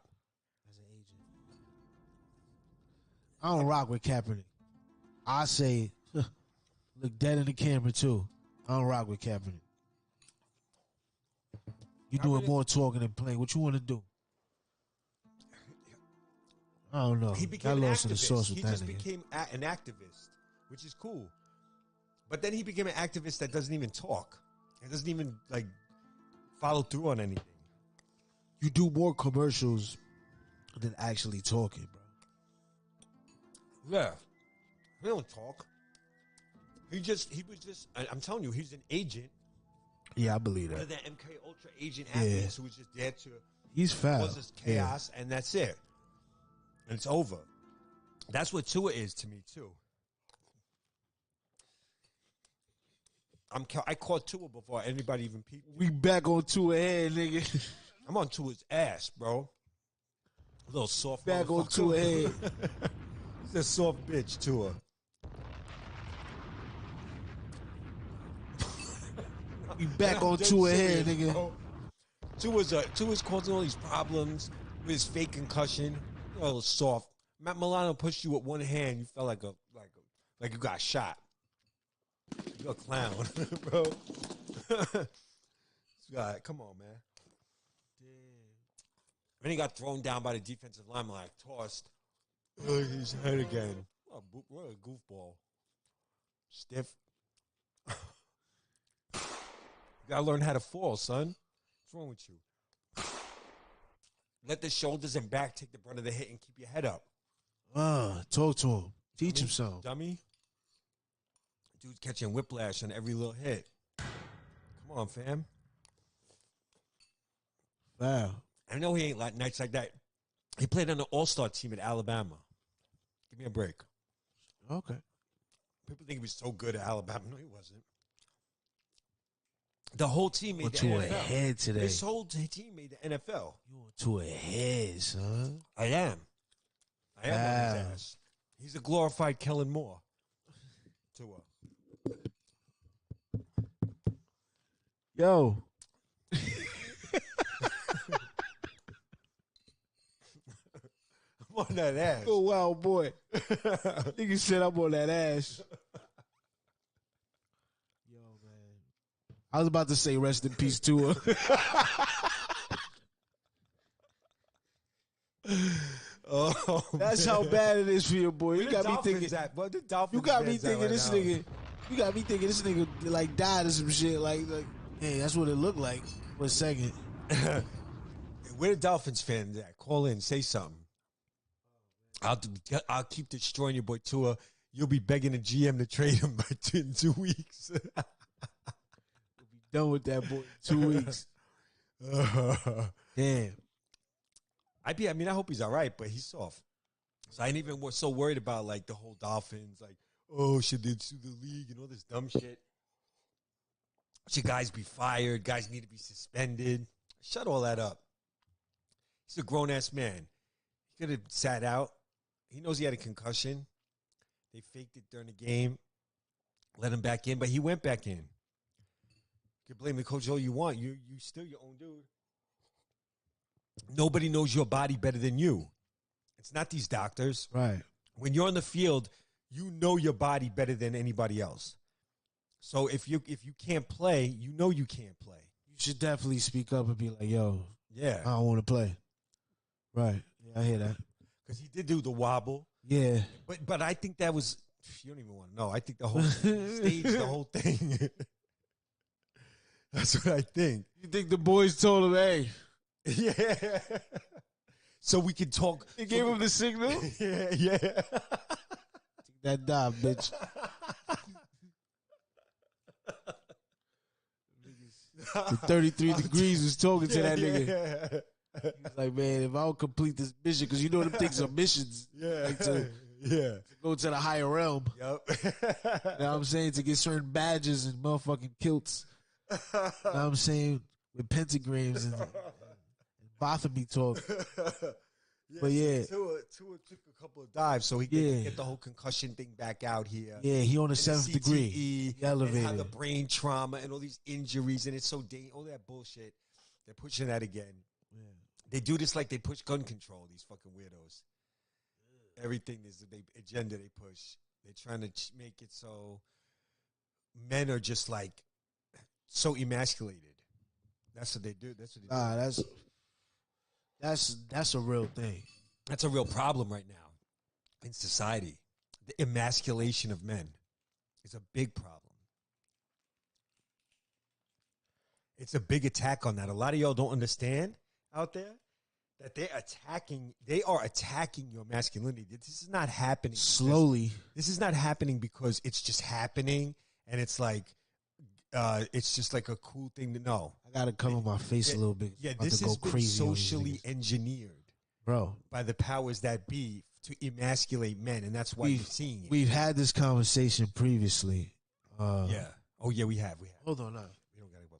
As an agent. I don't rock with Kaepernick. I say, look dead in the camera too. I don't rock with Kaepernick. You doing more talking than playing. What you want to do? I don't know.
He became an activist. He just became an activist, which is cool. But then he became an activist that doesn't even talk. It doesn't even follow through on anything.
You do more commercials than actually talking, bro.
Yeah. He don't talk. He was just, I'm telling you, he's an agent.
Yeah, I believe that.
One of the MK Ultra agent athletes who was just there to
He's foul.
Causes chaos, and that's it. And it's over. That's what Tua is to me, too. I caught Tua before anybody even peeped.
We back on Tua head, nigga.
I'm on Tua's ass, bro. A little soft
back on Tua head.
He's a soft bitch, Tua.
We back on Tua head, nigga. Bro.
Tua's causing all these problems with his fake concussion. A little soft. Matt Milano pushed you with one hand. You felt like you got shot. You're a clown, bro. Come on, man. Damn. Then he got thrown down by the defensive lineman, like tossed. His head again. What a goofball. Stiff. You gotta learn how to fall, son. What's wrong with you? Let the shoulders and back take the brunt of the hit and keep your head up.
Talk to him. Teach him something.
Dummy. Dude's catching whiplash on every little hit. Come on, fam.
Wow.
I know he ain't like nights like that. He played on the all-star team at Alabama. Give me a break.
Okay.
People think he was so good at Alabama. No, he wasn't. The whole team made the
to
NFL.
A head today.
His whole team made the NFL.
You went to a head, son.
I am on his ass. He's a glorified Kellen Moore. Tua.
Yo.
I'm on that ass.
Oh, wow, boy. Nigga said I'm on that ass. Yo, man. I was about to say rest in peace, Tua.
Oh,
that's how bad it is for your boy. You got me thinking. You got me thinking this nigga. You got me thinking this nigga like died or some shit. Like, hey, that's what it looked like for a second.
Where the Dolphins fans at? Call in, say something. I'll keep destroying your boy Tua. You'll be begging the GM to trade him in 2 weeks.
We'll be done with that boy in 2 weeks. Damn.
I hope he's all right, but he's soft. So I ain't even so worried about like the whole Dolphins, like, oh, should they sue the league and all this dumb shit. Should guys be fired? Guys need to be suspended. Shut all that up. He's a grown-ass man. He could have sat out. He knows he had a concussion. They faked it during the game, let him back in, but he went back in. You can blame the coach all you want. You still your own dude. Nobody knows your body better than you. It's not these doctors.
Right.
When you're on the field, you know your body better than anybody else. So if you can't play, you know you can't play.
You should definitely speak up and be like, yo,
yeah,
I don't want to play. Right. Yeah, I hear that.
Because he did do the wobble.
Yeah.
But I think that was, you don't even want to know. I think the whole stage, the whole thing. That's what I think.
You think the boys told him, hey.
Yeah. So we can talk.
They gave him the signal?
Yeah.
Take that dive, bitch. The 33 degrees was talking to that nigga. He was like, man, if I don't complete this mission, because you know them things are missions.
Yeah.
Like to go to the higher realm.
Yep.
You know what I'm saying? To get certain badges and motherfucking kilts. You know what I'm saying? With pentagrams and bothomy talk. But yeah.
Tua took a couple of dives so he could get the whole concussion thing back out here.
Yeah, he on the 7th degree.
He
elevated.
And the brain trauma and all these injuries, and it's so all that bullshit. They're pushing that again. Yeah. They do this like they push gun control, these fucking weirdos. Yeah. Everything is the agenda they push. They're trying to make it so men are just like so emasculated. That's what they do. That's what they do.
That's a real thing.
That's a real problem right now in society. The emasculation of men is a big problem. It's a big attack on that. A lot of y'all don't understand out there that they are attacking your masculinity. This is not happening
slowly.
This is not happening because it's just happening and it's like it's just like a cool thing to know.
I gotta cover my face a little bit.
Yeah, this has been socially engineered,
bro,
by the powers that be to emasculate men, and that's why you're seeing it.
We've had this conversation previously.
Yeah. Oh yeah, we have.
Hold on, now.
We don't gotta go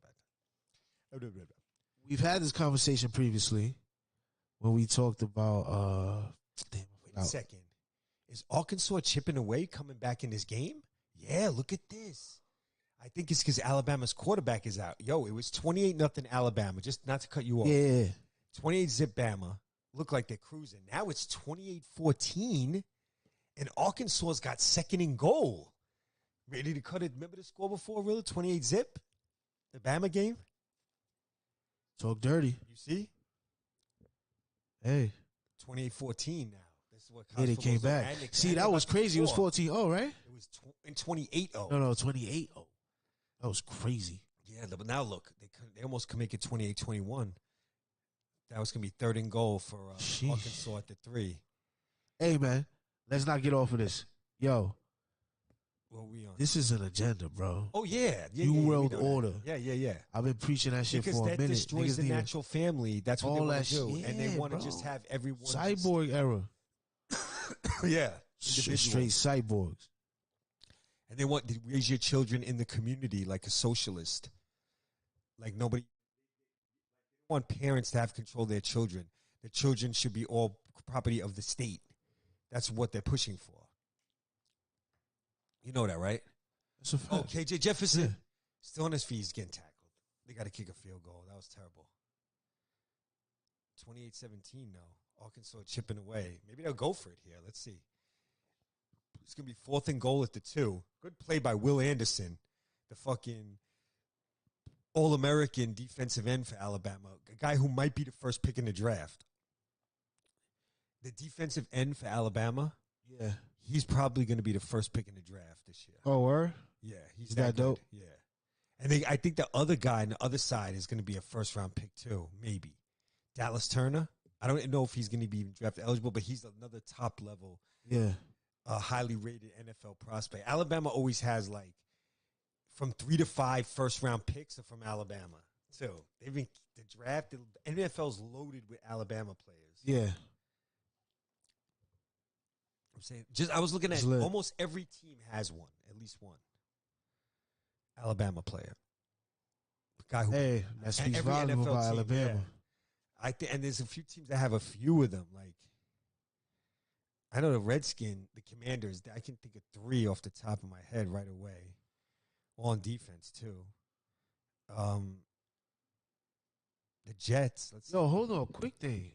back.
We've had this conversation previously when we talked about. Wait
a second. Is Arkansas chipping away coming back in this game? Yeah, look at this. I think it's because Alabama's quarterback is out. Yo, it was 28-0 Alabama. Just not to cut you off.
Yeah.
28-zip Bama. Look like they're cruising. Now it's 28-14, and Arkansas's got second and goal. Ready to cut it? Remember the score before, Rilla? 28-zip? The Bama game?
Talk dirty.
You see?
Hey.
28-14 now. This is what
yeah, they came back. See, that was crazy. It was 14-0, right?
It was in 28-0.
No, 28-0. That was crazy.
Yeah, but now look. They almost can make it 28-21. That was going to be third and goal for Arkansas at the 3.
Hey, man. Let's not get off of this. Yo.
What we on?
This is an agenda, bro.
Oh, yeah.
New World Order.
Yeah.
I've been preaching that shit
because
for a minute.
Because that destroys the natural family. That's what they want to do.
Yeah,
and they want to just have everyone.
Cyborg era.
Yeah.
Straight cyborgs.
And they want to raise your children in the community like a socialist. Like nobody. They want parents to have control of their children. The children should be all property of the state. That's what they're pushing for. You know that, right?
That's a fact.
Oh, KJ Jefferson. Still on his feet. He's getting tackled. They got to kick a field goal. That was terrible. 28-17 now. Arkansas chipping away. Maybe they'll go for it here. Let's see. It's going to be 4th and goal at the 2. Good play by Will Anderson, the fucking All-American defensive end for Alabama, a guy who might be the first pick in the draft. The defensive end for Alabama,
yeah,
he's probably going to be the first pick in the draft this year.
Oh, word?
Yeah, he's
that dope.
Yeah. And I think the other guy on the other side is going to be a first-round pick too, maybe. Dallas Turner. I don't know if he's going to be draft eligible, but he's another top-level, highly rated NFL prospect. Alabama always has like from 3 to 5 first-round picks are from Alabama too. They've been the draft. NFL's loaded with Alabama players.
Yeah.
I'm saying, I was looking at almost every team has one, at least one Alabama player. The guy who
that speaks volumes about Alabama.
Yeah. I think, and there's a few teams that have a few of them. Like, I know the Redskins, the Commanders. I can think of 3 off the top of my head right away. All on defense too. The Jets.
Hold on, quick thing.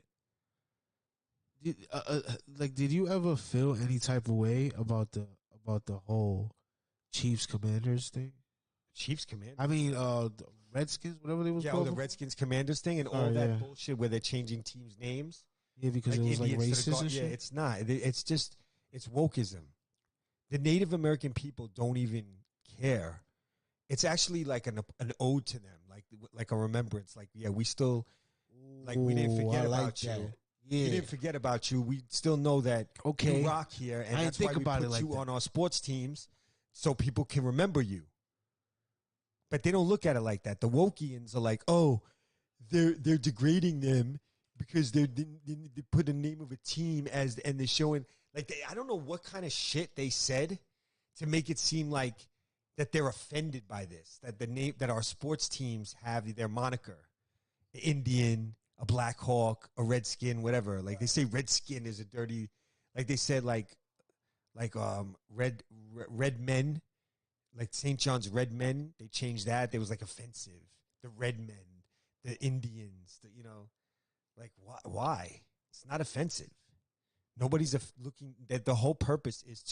Did you ever feel any type of way about the whole Chiefs Commanders thing?
Chiefs Commanders?
I mean, the Redskins, whatever they was called.
Yeah, the Redskins Commanders thing and all that bullshit where they're changing teams' names.
Yeah, because it was like racist and shit.
Yeah, it's not. It's just, it's wokeism. The Native American people don't even care. It's actually like an ode to them, like a remembrance. Like, yeah, we still, we didn't forget about you. Yeah. We didn't forget about you. We still know that you rock here, and that's why we put you on our sports teams so people can remember you. But they don't look at it like that. The Wokians are like, oh, they're degrading them because they put the name of a team and they're showing I don't know what kind of shit they said to make it seem like that they're offended by this, that the name that our sports teams have their moniker, Indian, a Black Hawk, a Redskin, whatever. Like they say Redskin is a dirty, like they said red men. Like St. John's Red Men, they changed that. They was like offensive. The Red Men, the Indians, why? It's not offensive. Nobody's looking. That the whole purpose is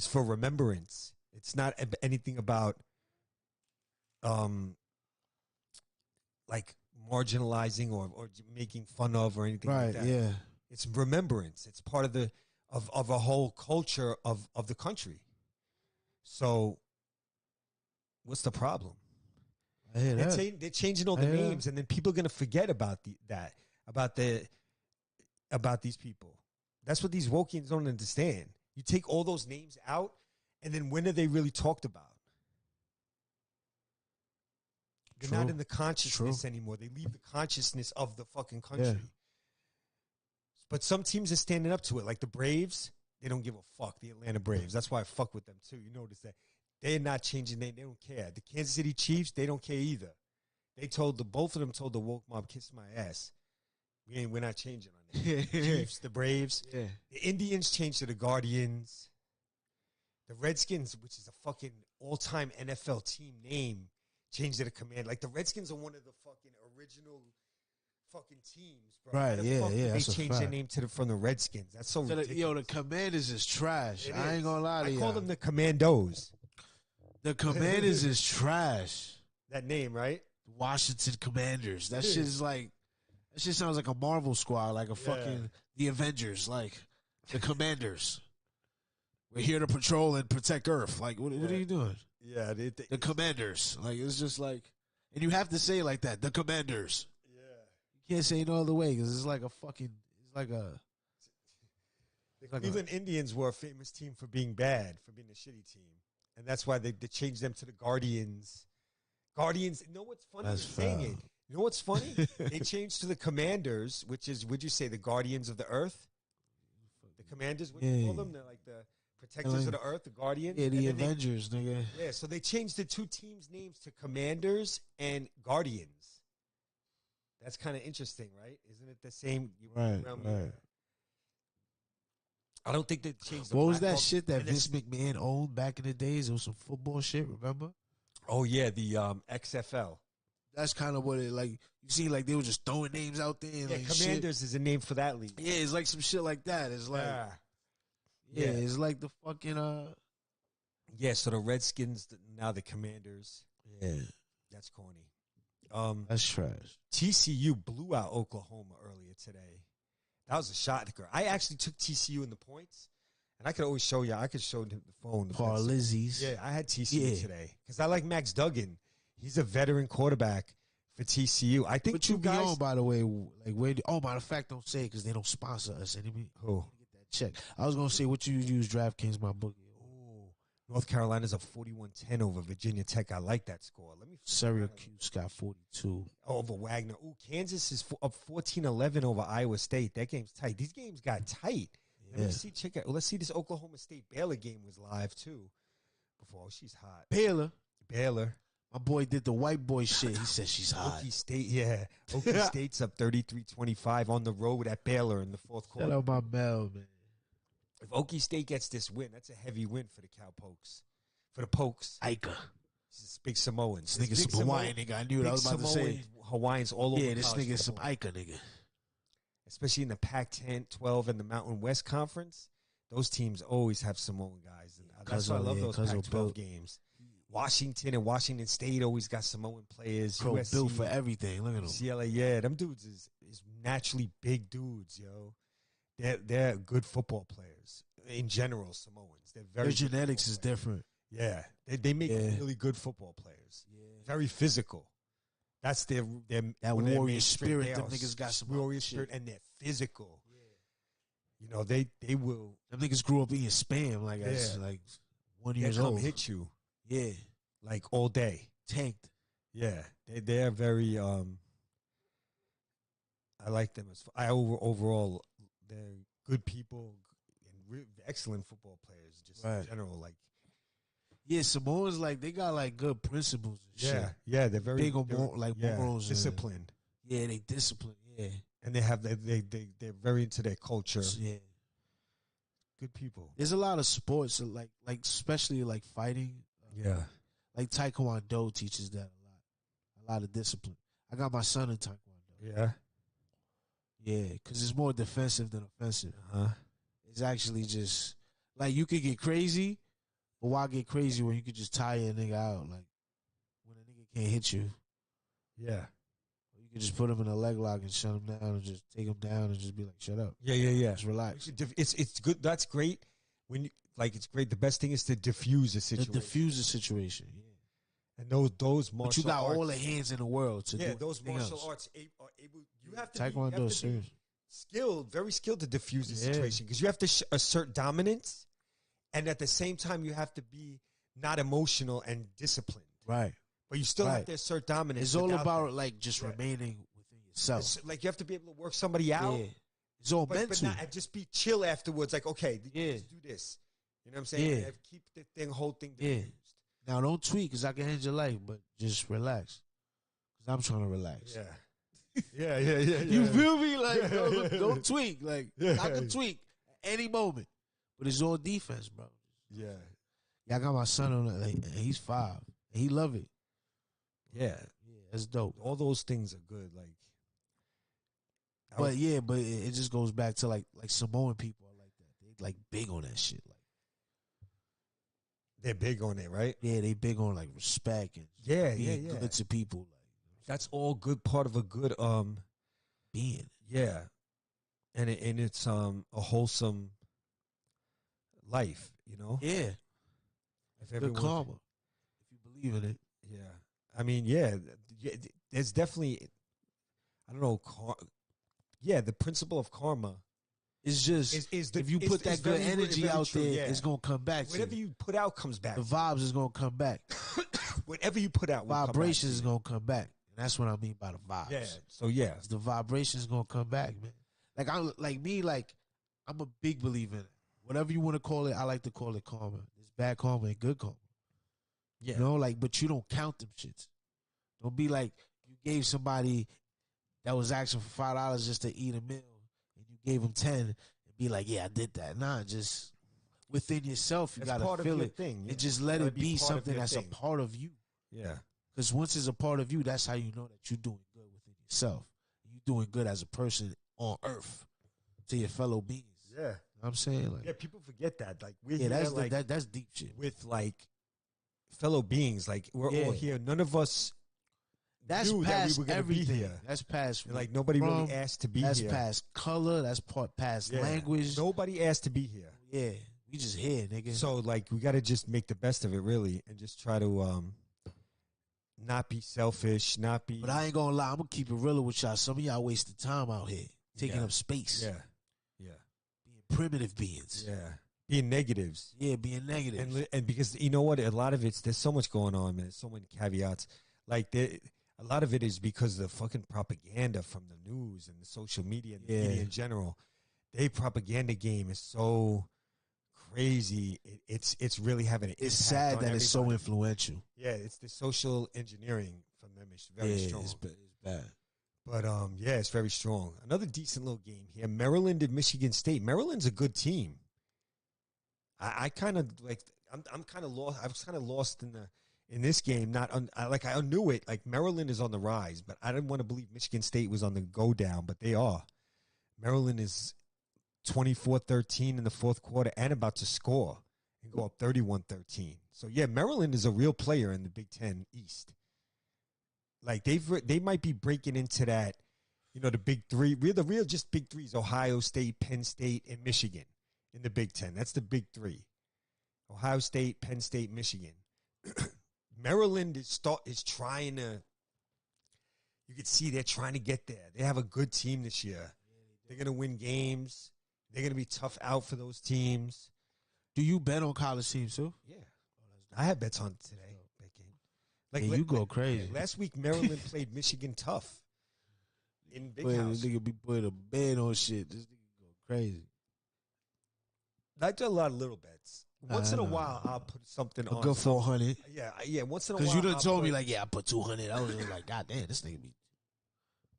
for remembrance. It's not anything about, marginalizing or making fun of or anything like that.
Yeah,
it's remembrance. It's part of of a whole culture of the country. So, what's the problem?
I hear that.
They're changing all the names, and then people are going to forget about about these people. That's what these Wokians don't understand. You take all those names out, and then when are they really talked about? They're not in the consciousness anymore. They leave the consciousness of the fucking country. Yeah. But some teams are standing up to it, like the Braves. They don't give a fuck. The Atlanta Braves. That's why I fuck with them too. You notice that they're not changing. They don't care. The Kansas City Chiefs, they don't care either. Both of them told the woke mob, kiss my ass. We're not changing on that. The Chiefs, the Braves. Yeah. The Indians changed to the Guardians. The Redskins, which is a fucking all-time NFL team name, changed to the Command. Like, the Redskins are one of the fucking original fucking teams, bro.
Right, yeah.
They changed their name from the Redskins. That's so ridiculous.
The Commanders is trash. I ain't gonna lie to you.
I call them the Commandos.
The Commanders is trash.
That name, right?
Washington Commanders. That shit is like, that shit sounds like a Marvel squad, like a fucking the Avengers, like the Commanders. We're here to patrol and protect Earth. Like, what are you doing?
Yeah,
the Commanders. Like, it's just like, and you have to say it like that, the Commanders.
Yeah,
you can't say it no other way because it's like a fucking, it's like a.
The Cleveland Indians were a famous team for being bad, for being a shitty team, and that's why they changed them to the Guardians. Guardians. You know what's funny?
That's
saying it. You know what's funny? They changed to the Commanders, which is, would you say, the Guardians of the Earth? The Commanders, what do you call them? They're like the protectors of the Earth, the Guardians.
Yeah, the Avengers, nigga.
Yeah, so they changed the two teams' names to Commanders and Guardians. That's kind of interesting, right? Isn't it the same?
Right.
I don't think they changed.
What was that shit that Vince McMahon owned back in the days? It was some football shit, remember?
Oh, yeah, the XFL.
That's kind of what it, like, you see, like, they were just throwing names out there. And,
yeah,
like,
Commanders is a name for that league.
Yeah, it's like some shit like that. It's like, yeah, it's like the fucking,
Yeah, so the Redskins, now the Commanders.
Yeah.
That's corny.
That's trash.
TCU blew out Oklahoma earlier today. That was a shot. I actually took TCU in the points, and I could always show you. I could show him the phone.
Paul Lizzies.
Yeah, I had TCU today because I like Max Duggan. He's a veteran quarterback for TCU. I think
what you guys. On, by the way, like where? Matter of fact, don't say it because they don't sponsor us anymore.
Who?
Get that check. I was gonna say what you use DraftKings, my bookie.
North Carolina's a 41-10 over Virginia Tech. I like that score. Let me.
Syracuse got 42
over Wagner. Ooh, Kansas is up 14-11 over Iowa State. That game's tight. These games got tight. Yeah. Let's see. This Oklahoma State Baylor game was live too. Before she's hot. Baylor.
My boy did the white boy shit. He said she's hot.
Okie State, yeah. Okie State's up 33-25 on the road at Baylor in the fourth quarter.
Shout out my Mel, man.
If Okie State gets this win, that's a heavy win for the Cowpokes. For the Pokes.
Ika.
This is big Samoans.
This nigga's some Hawaiian nigga. I knew what I was about to say.
Hawaiians all over.
Yeah, this nigga's some Ika nigga.
Especially in the Pac-10, 12, and the Mountain West Conference. Those teams always have Samoan guys. And that's why I love those Pac-12 games. Washington and Washington State always got Samoan players.
Pro USC, built for everything. Look at them.
CLA, yeah. Them dudes is naturally big dudes, yo. They're good football players. In general, Samoans.
Their genetics is different.
Yeah. They make really good football players. Yeah. Very physical. That's their
that warrior spirit. Them niggas got some
warrior spirit, and they're physical. Yeah. You know, they will.
Them niggas grew up eating Spam like 1 year old.
They come hit you.
Yeah.
Like all day.
Tanked.
Yeah. They're very I like them overall they're good people and excellent football players just in general, like.
Yeah, Samoans, like, they got, like, good principles and shit.
Yeah, they're very
big on morals.
Disciplined.
Yeah, they disciplined, yeah.
And they're very into their culture.
Yeah.
Good people.
There's a lot of sports, like especially, like, fighting.
Yeah.
Like, Taekwondo teaches that a lot. A lot of discipline. I got my son in Taekwondo.
Yeah?
Yeah, because it's more defensive than offensive.
Uh-huh.
It's actually just, like, you could get crazy, but why get crazy when you could just tire a nigga out? Like, when a nigga can't hit you.
Yeah.
You could just put him in a leg lock and shut him down and just take him down and just be like, shut up.
Yeah.
Just relax.
It's good. That's great. It's great. The best thing is to diffuse a situation.
Diffuse a situation, yeah.
And those martial arts.
But you got all the hands in the world to do
those martial
else.
Arts are able. You have to
Taekwondo is serious.
Very skilled to diffuse the situation because you have to assert dominance, and at the same time you have to be not emotional and disciplined.
Right.
but you still have to assert dominance.
It's all about like just remaining within yourself.
It's like you have to be able to work somebody out.
Yeah. It's all mental.
But not just be chill afterwards. Like, okay, just do this. You know what I'm saying?
Yeah.
Keep the whole thing diffused.
Now don't tweak because I can end your life, but just relax. Because I'm trying to relax.
Yeah.
You feel me? Like, don't tweak. Like, I can tweak at any moment. But it's all defense, bro.
Yeah.
I got my son on it. Like, and he's 5. And he love it.
Yeah.
That's dope.
All those things are good. Like,
but it just goes back to like Samoan people are like that. They like big on that shit. Like,
they're big on it, right?
Yeah, they big on like respect and being good to people. Like,
that's all good. Part of a good
being.
Yeah, and it's a wholesome life. You know.
Yeah.
If everyone,
good karma. If you believe in it.
Yeah. I mean, there's definitely, I don't know. The principle of karma.
It's just if you put that good energy out there, it's gonna come back.
Whatever you put out comes back.
The vibes is gonna come back.
Whatever you put out,
vibrations is gonna come back. And that's what I mean by the vibes.
Yeah. So
the vibrations gonna come back, man. Like I'm a big believer in it. Whatever you want to call it, I like to call it karma. There's bad karma and good karma.
Yeah.
You know, like, but you don't count them shits. Don't be like you gave somebody that was asking for $5 just to eat a meal. Gave him 10 and be like, yeah, I did that. Nah, just within yourself, you got to feel it. And just let it be something that's a part of you.
Yeah.
Because once it's a part of you, that's how you know that you're doing good within yourself. You're doing good as a person on earth to your fellow beings.
Yeah.
You know what I'm saying? Like,
people forget that. Like, we're here,
that's deep shit.
With, like, fellow beings. Like, we're all here. None of us
That's
knew
past
that we were gonna
everything.
Be here.
That's past.
Like, nobody really asked to be
that's
here.
That's past color. That's past language.
Nobody asked to be here.
Yeah. We just here, nigga.
So, like, we got to just make the best of it, really, and just try to not be selfish, not be...
But I ain't gonna lie. I'm gonna keep it real with y'all. Some of y'all wasted time out here. Taking up space.
Yeah.
Being primitive beings.
Yeah. Being negatives.
Yeah, being negative.
And because, you know what? A lot of there's so much going on, man. There's so many caveats. Like, a lot of it is because of the fucking propaganda from the news and the social media and the media in general. Their propaganda game is so crazy. It's really having an impact.
It's sad that
everybody.
It's so influential.
Yeah, it's the social engineering from them is very strong.
It's bad.
But it's very strong. Another decent little game here. Maryland and Michigan State. Maryland's a good team. I kind of like. I'm kind of lost. I was kind of lost in this game. I knew it. Like, Maryland is on the rise, but I didn't want to believe Michigan State was on the go down, but they are. Maryland is 24-13 in the fourth quarter and about to score and go up 31-13. So yeah, Maryland is a real player in the Big Ten East. Like, they might be breaking into that, the big three. The real just big threes: Ohio State, Penn State, and Michigan in the Big Ten. That's the big three: Ohio State, Penn State, Michigan. Maryland is trying to. You can see they're trying to get there. They have a good team this year. They're going to win games. They're going to be tough out for those teams.
Do you bet on college teams too?
Yeah, I had bets on today. That game.
Like, you go crazy.
Last week, Maryland played Michigan tough in Big House.
This nigga be putting a bet on shit. This nigga go crazy.
I do a lot of little bets. Once in a while, I'll put something on.
A good 400.
Yeah. Once in a while.
Because you done told me, like, I put 200. I was just like, God damn, this nigga be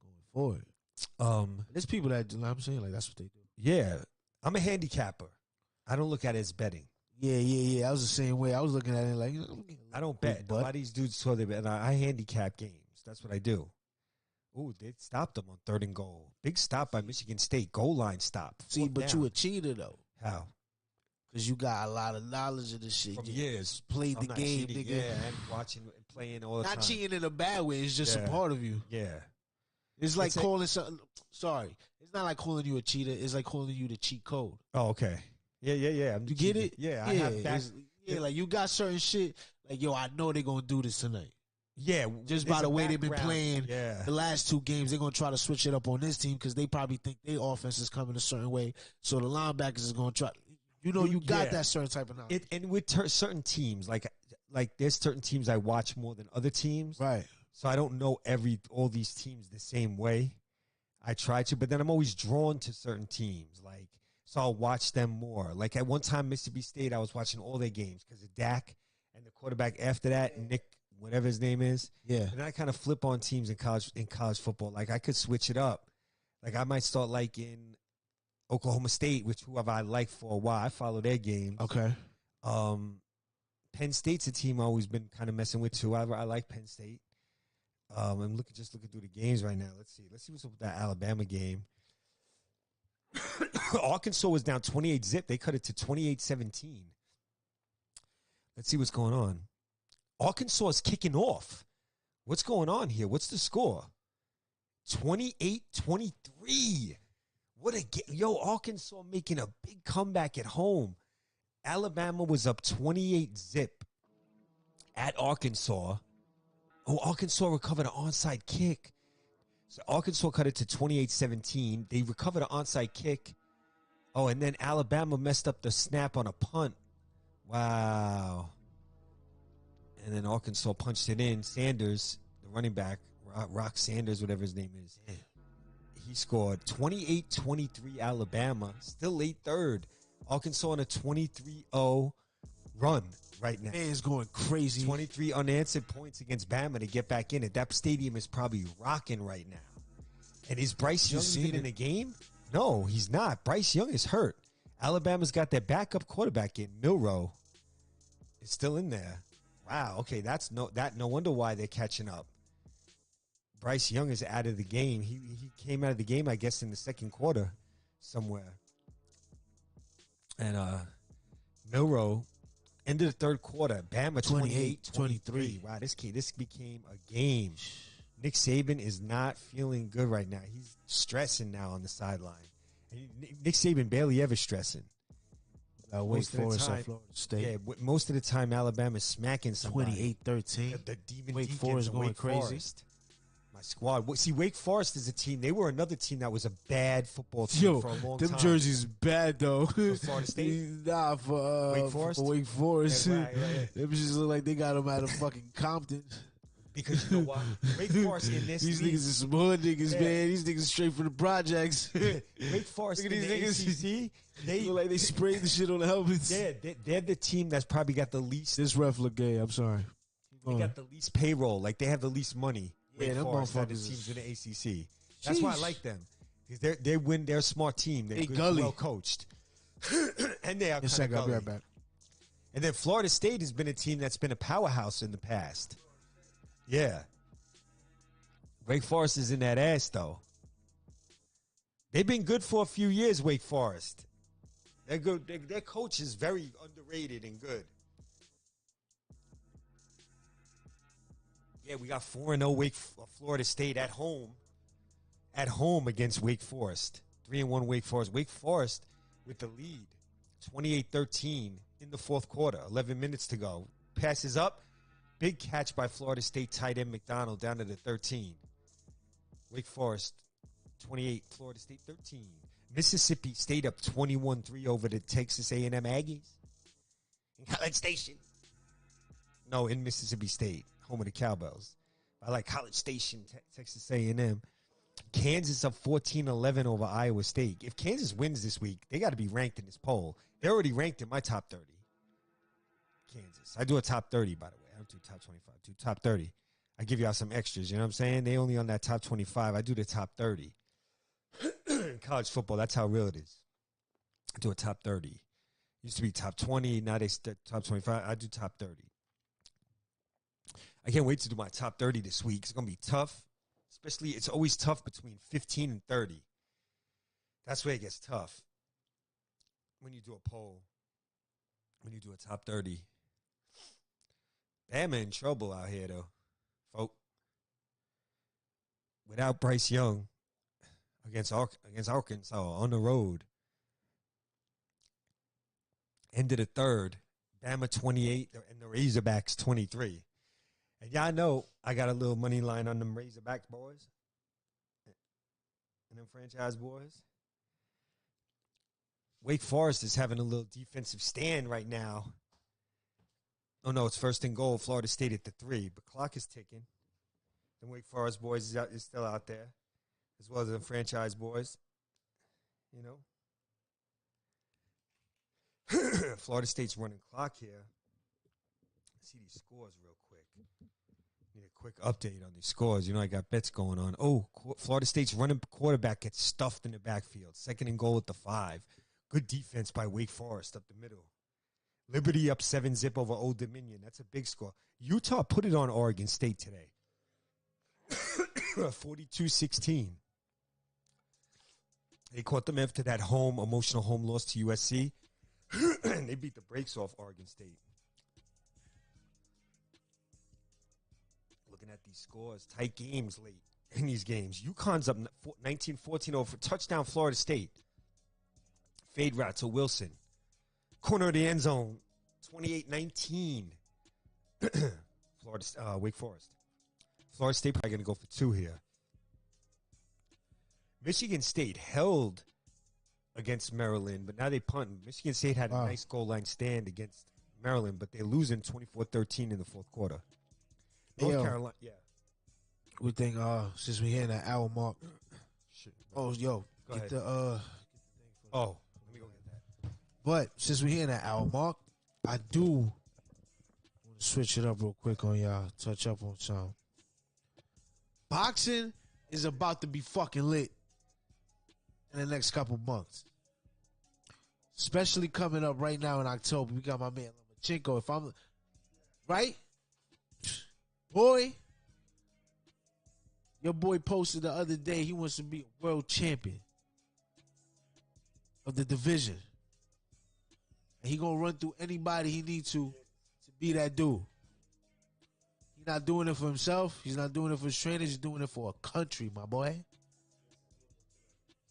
going forward. There's people that, I'm saying, like, that's what they do.
Yeah. I'm a handicapper. I don't look at it as betting.
Yeah. I was the same way. I was looking at it like,
I don't bet. A lot of these dudes told they bet. I handicap games. That's what I do. Ooh, they stopped them on 3rd and goal. Big stop by Michigan State. Goal line stop.
See, but you a cheater, though.
How?
Because you got a lot of knowledge of this shit.
From years.
Played the game,
cheating,
nigga.
Yeah, and watching and playing all the time.
Not cheating in a bad way. It's just a part of you.
Yeah.
It's like calling something. Sorry. It's not like calling you a cheater. It's like calling you the cheat code.
Oh, okay. Yeah.
You get it?
Yeah. I have that.
Like, you got certain shit. Like, yo, I know they're going to do this tonight.
Yeah.
Just by the way they've been playing the last 2 games, they're going to try to switch it up on this team because they probably think their offense is coming a certain way. So the linebackers is going to try. You got that certain type of knowledge.
And with certain teams, like like there's certain teams I watch more than other teams.
Right.
So I don't know all these teams the same way. I try to, but then I'm always drawn to certain teams. Like, so I'll watch them more. Like at one time, Mississippi State, I was watching all their games because of Dak and the quarterback after that, Nick, whatever his name is.
Yeah.
And I kind of flip on teams in college football. Like I could switch it up. Like I might start liking Oklahoma State, which whoever I like for a while. I follow their games.
Okay.
Penn State's a team I've always been kind of messing with too. I like Penn State. I'm looking through the games right now. Let's see what's up with that Alabama game. Arkansas was down 28-zip. They cut it to 28-17. Let's see what's going on. Arkansas is kicking off. What's going on here? What's the score? 28-23. What a game. Yo, Arkansas making a big comeback at home. Alabama was up 28-zip at Arkansas. Oh, Arkansas recovered an onside kick. So Arkansas cut it to 28-17. They recovered an onside kick. Oh, and then Alabama messed up the snap on a punt. Wow. And then Arkansas punched it in. Sanders, the running back, Rock Sanders, whatever his name is. He scored 28-23 Alabama. Still late third. Arkansas on a 23-0 run right now.
Man's going crazy.
23 unanswered points against Bama to get back in it. That stadium is probably rocking right now. And is Bryce Young even in the game? No, he's not. Bryce Young is hurt. Alabama's got their backup quarterback in. Milroe is still in there. Wow, okay, no wonder why they're catching up. Bryce Young is out of the game. He came out of the game, I guess, in the second quarter somewhere. And Milroe, end of the third quarter, Bama 28-23. Wow, this became a game. Nick Saban is not feeling good right now. He's stressing now on the sideline. Nick Saban barely ever stressing.
Wake Forest at Florida State.
Yeah, most of the time Alabama's smacking somebody.
28-13.
The Demon
Wake
Deacons
Forest going
Wake
crazy.
Forest. My squad. See, Wake Forest is a team. They were another team that was a bad football team for a long time.
Them jerseys bad though.
For Florida State?
Nah, for
Wake Forest.
For Wake Forest.
Yeah, right.
Them just look like they got them out of fucking Compton.
Because you know what? Wake Forest in this
These
league,
niggas is some hood niggas, man. These niggas straight from the projects.
Wake Forest in the ACC,
they look like they sprayed the shit on the helmets.
Yeah, they're the team that's probably got the least.
This ref look gay. I'm sorry.
They got the least payroll. Like they have the least money.
Yeah,
Wake
them
Forest are the
motherfuckers
teams in the ACC. That's why I like them. Because they're a smart team. They're good,
gully.
well coached, and they are
Yes,
kind of
I'll be right back.
And then Florida State has been a team that's been a powerhouse in the past. Yeah. Wake Forest is in that ass, though. They've been good for a few years, Wake Forest. They're good. Their coach is very underrated and good. Yeah, we got 4-0 Florida State at home. At home against Wake Forest. 3-1 Wake Forest. Wake Forest with the lead. 28-13 in the fourth quarter. 11 minutes to go. Passes up. Big catch by Florida State tight end McDonald down to the 13. Wake Forest 28, Florida State 13. Mississippi State up 21-3 over the Texas A&M Aggies in College Station. No, in Mississippi State, home of the Cowbells. I like College Station, Texas A&M. Kansas up 14-11 over Iowa State. If Kansas wins this week, they got to be ranked in this poll. They're already ranked in my top 30. Kansas. I do a top 30, by the way. I don't do top 25. I do top 30. I give y'all some extras, you know what I'm saying? They only on that top 25. I do the top 30. College football, that's how real it is. I do a top 30. Used to be top 20. Now they top 25. I do top 30. I can't wait to do my top 30 this week. It's going to be tough. Especially, it's always tough between 15 and 30. That's where it gets tough. When you do a poll. When you do a top 30. Bama in trouble out here, though. Folk. Without Bryce Young against Arkansas on the road. End of the third. Bama 28 and the Razorbacks 23. And y'all know I got a little money line on them Razorback boys. And them franchise boys. Wake Forest is having a little defensive stand right now. Oh, no, it's first and goal. Florida State at the 3. But clock is ticking. The Wake Forest boys is still out there, as well as the franchise boys. You know? Florida State's running clock here. Let's see these scores real quick. Need a quick update on these scores. You know, I got bets going on. Oh, Florida State's running quarterback gets stuffed in the backfield. Second and goal at the 5. Good defense by Wake Forest up the middle. Liberty up 7-0 over Old Dominion. That's a big score. Utah put it on Oregon State today. 42-16. They caught them after that emotional home loss to USC. And they beat the brakes off Oregon State. Looking at these scores, tight games late in these games. UConn's up 19-14 over touchdown Florida State. Fade route to Wilson. Corner of the end zone, 28-19. Wake Forest. Florida State probably going to go for 2 here. Michigan State held against Maryland, but now they punt. Michigan State had a nice goal line stand against Maryland, but they're losing 24-13 in the fourth quarter. North Carolina, yeah.
We think, since we're hitting that hour mark.
Shit,
oh, yo,
go
get
ahead.
the
Oh, let me go get that.
But since we're hitting that hour mark, I do want to switch it up real quick on y'all. Touch up on some. Boxing is about to be fucking lit in the next couple months. Especially coming up right now in October. We got my man Lomachenko. If I'm right, boy, your boy posted the other day he wants to be a world champion of the division. And he gonna run through anybody he needs to be that dude. He's not doing it for himself. He's not doing it for his trainers. He's doing it for a country, my boy.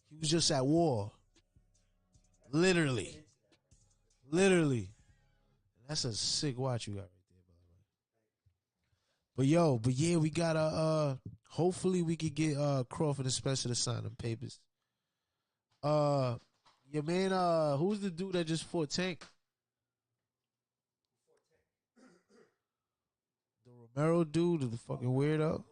He was just at war. Literally. That's a sick watch you got right there, by the way. But yeah, we gotta hopefully we could get Crawford and Spencer to sign them papers. Yeah, man, who's the dude that just fought Tank? The Romero dude, the fucking weirdo.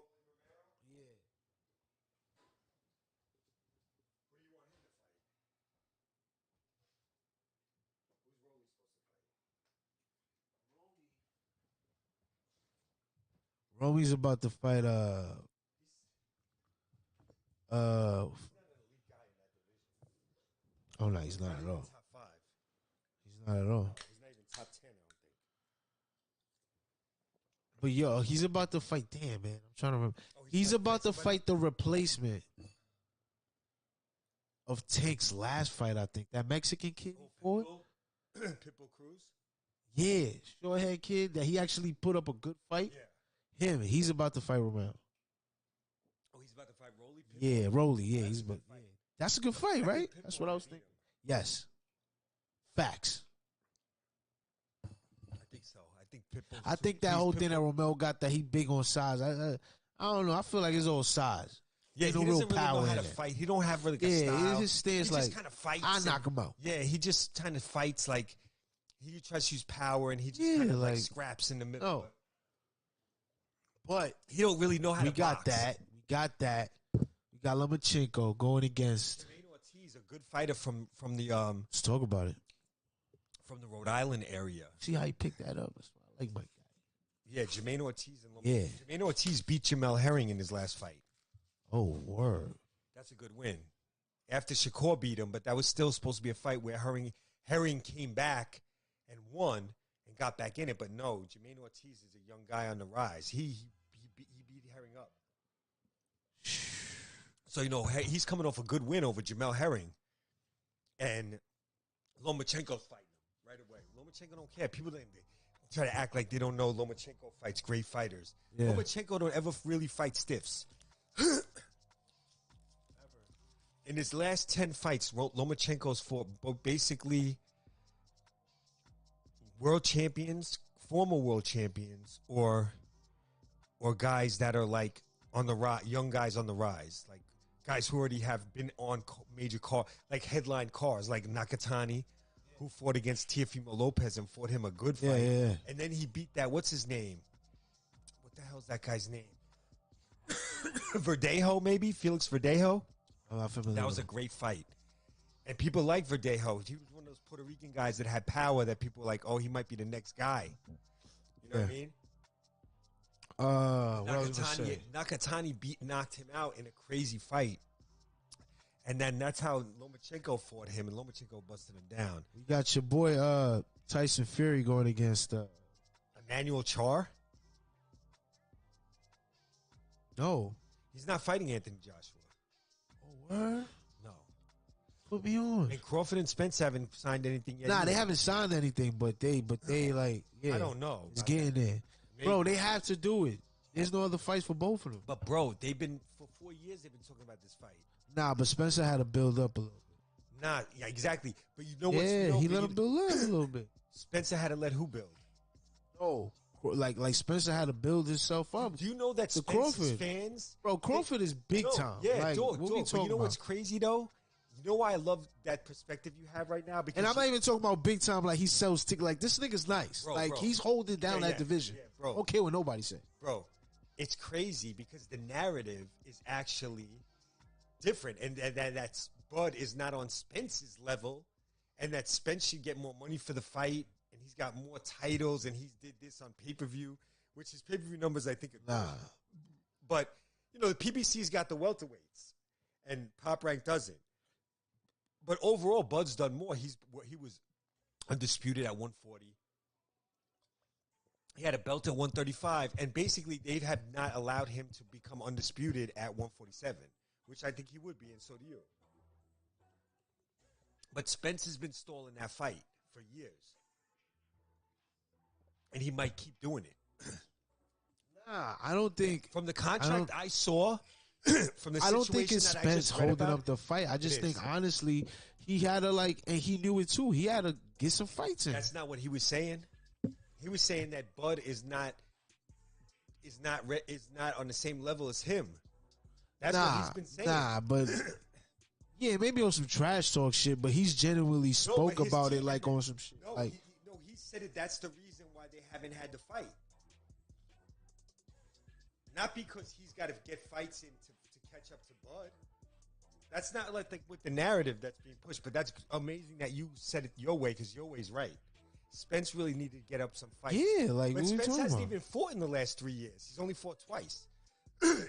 Romy's about to fight oh no, he's not at all.
Top 5.
He's not at all.
He's not even top 10, I don't think.
But yo, he's about to fight. Damn, man, I'm trying to remember. He's about to fight the replacement of Tank's last fight, I think. That Mexican kid he fought.
Pitbull Cruz?
Yeah, short head kid that he actually put up a good fight.
Yeah.
Him, he's about to fight Romero.
Oh, he's about to fight Rolly?
Yeah, Rolly. Yeah, he's about. Yeah. That's a good fight, right? That's what I was thinking. Yes. Facts.
I think so. I think Pitbull.
I think that whole thing that Romero got that he big on size. I don't know. I feel like it's all size.
Yeah, he doesn't really know how to fight. He don't have really a style.
His stance
he
like
just kind of fights.
I knock him out.
Yeah, he just kind of fights like he tries to use power and he just kind of like scraps in the middle.
No. But
he don't really know how to box.
We got that. We got Lomachenko going against.
Jermaine Ortiz, a good fighter from the
Let's talk about it.
From the Rhode Island area.
See how he picked that up? That's why I like my guy.
Yeah, Jermaine Ortiz and Jermaine Ortiz beat Jamel Herring in his last fight.
Oh, word.
That's a good win. After Shakur beat him, but that was still supposed to be a fight where Herring came back and won and got back in it. But no, Jermaine Ortiz is a young guy on the rise. He beat Herring up. So, he's coming off a good win over Jamel Herring. And Lomachenko's fighting him right away. Lomachenko don't care. People they try to act like they don't know Lomachenko fights great fighters. Yeah. Lomachenko don't ever really fight stiffs. In his last 10 fights, Lomachenko's fought basically world champions, former world champions, or guys that are like on the rise, young guys on the rise, like guys who already have been on major car, like headline cars, like Nakatani, who fought against Teofimo Lopez and fought him a good fight.
Yeah.
And then he beat that, what's his name? What the hell's that guy's name? Verdejo, maybe? Felix Verdejo?
I'm not familiar.
That was a great fight. And people like Verdejo. He was one of those Puerto Rican guys that had power that people were like, oh, he might be the next guy. You know what I mean?
What I was gonna say?
Nakatani knocked him out in a crazy fight. And then that's how Lomachenko fought him, and Lomachenko busted him down.
You got your boy Tyson Fury going against
Emmanuel Char?
No.
He's not fighting Anthony Joshua.
Oh, word?
No.
Put me on.
And Crawford and Spence haven't signed anything yet.
Nah, they haven't signed anything, but they like, yeah.
I don't know.
It's getting there.
Maybe.
Bro, they have to do it. There's no other fights for both of them.
But, bro, for 4 years, they've been talking about this fight.
Nah, but Spencer had to build up a little bit.
Nah, yeah, exactly. But you know
what? He let him build up a little bit.
Spencer had to let who build?
No. Like Spencer had to build himself up.
Do you know that
The
Spencer's
Crawford
fans?
Bro, Crawford is big time.
Yeah,
like,
dog.
What we
But you
talking
know
about?
what's crazy, though? You know why I love that perspective you have right now? Because
And I'm not even talking about big time like he sells tickets. Like, this nigga's nice.
Bro,
like, he's holding down that division.
Yeah, bro.
I don't care what nobody says.
Bro, it's crazy because the narrative is actually different. And that's Bud is not on Spence's level. And that Spence should get more money for the fight. And he's got more titles. And he's did this on pay-per-view. Which his pay-per-view numbers, I think, are good.
Nah.
But, you know, the PBC's got the welterweights. And Top Rank doesn't. But overall, Bud's done more. He was undisputed at 140. He had a belt at 135. And basically, they have not allowed him to become undisputed at 147. Which I think he would be, and so do you. But Spence has been stalling that fight for years. And he might keep doing it.
Nah, I don't think.
From the contract I saw, from the situation
I don't think it's
that I
Spence
just read
holding
about,
up the fight. I just
it
think,
is.
honestly, he had to, like, and he knew it too. He had to get some fights in.
That's not what he was saying. He was saying that Bud is not on the same level as him. That's what he's been saying.
Nah, but yeah, maybe on some trash talk shit, but he's genuinely spoke about it like on some shit.
No,
like,
he said it. That's the reason why they haven't had the fight. Not because he's got to get fights in to catch up to Bud. That's not like with the narrative that's being pushed, but that's amazing that you said it your way because your way's right. Spence really needed to get up some fights.
Yeah, like,
but
what
Spence
talking
hasn't
about?
even fought in the last 3 years. He's only fought twice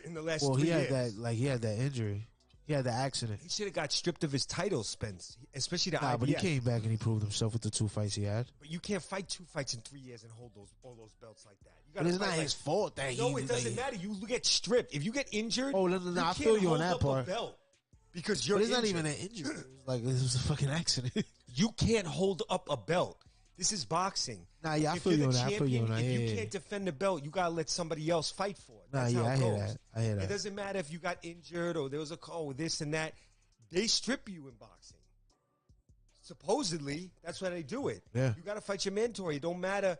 in the last 3 years.
He had that injury. He had the accident.
He should have got stripped of his title, Spence, especially the IBF.
But he came back and he proved himself with the 2 fights he had.
But you can't fight 2 fights in 3 years and hold all those belts like that. You
But it's not his fault that
No, it doesn't matter. You get stripped. If you get injured,
Oh, no,
you
I
can't
feel you on
hold
that
up
part.
a belt because you're
But it's
injured.
not even an injury. It's like, this was a fucking accident.
You can't hold up a belt. This is boxing.
Nah, yeah, I
If
feel
you're
you
the
on that. I feel you on
champion,
that.
If
Yeah,
you
yeah.
can't defend the belt, you gotta let somebody else fight for it.
Nah,
That's
yeah,
how
I
it
hear
goes.
that. I hear that.
It doesn't matter if you got injured or there was this and that. They strip you in boxing. Supposedly, that's why they do it.
Yeah.
You gotta fight your mandatory. It don't matter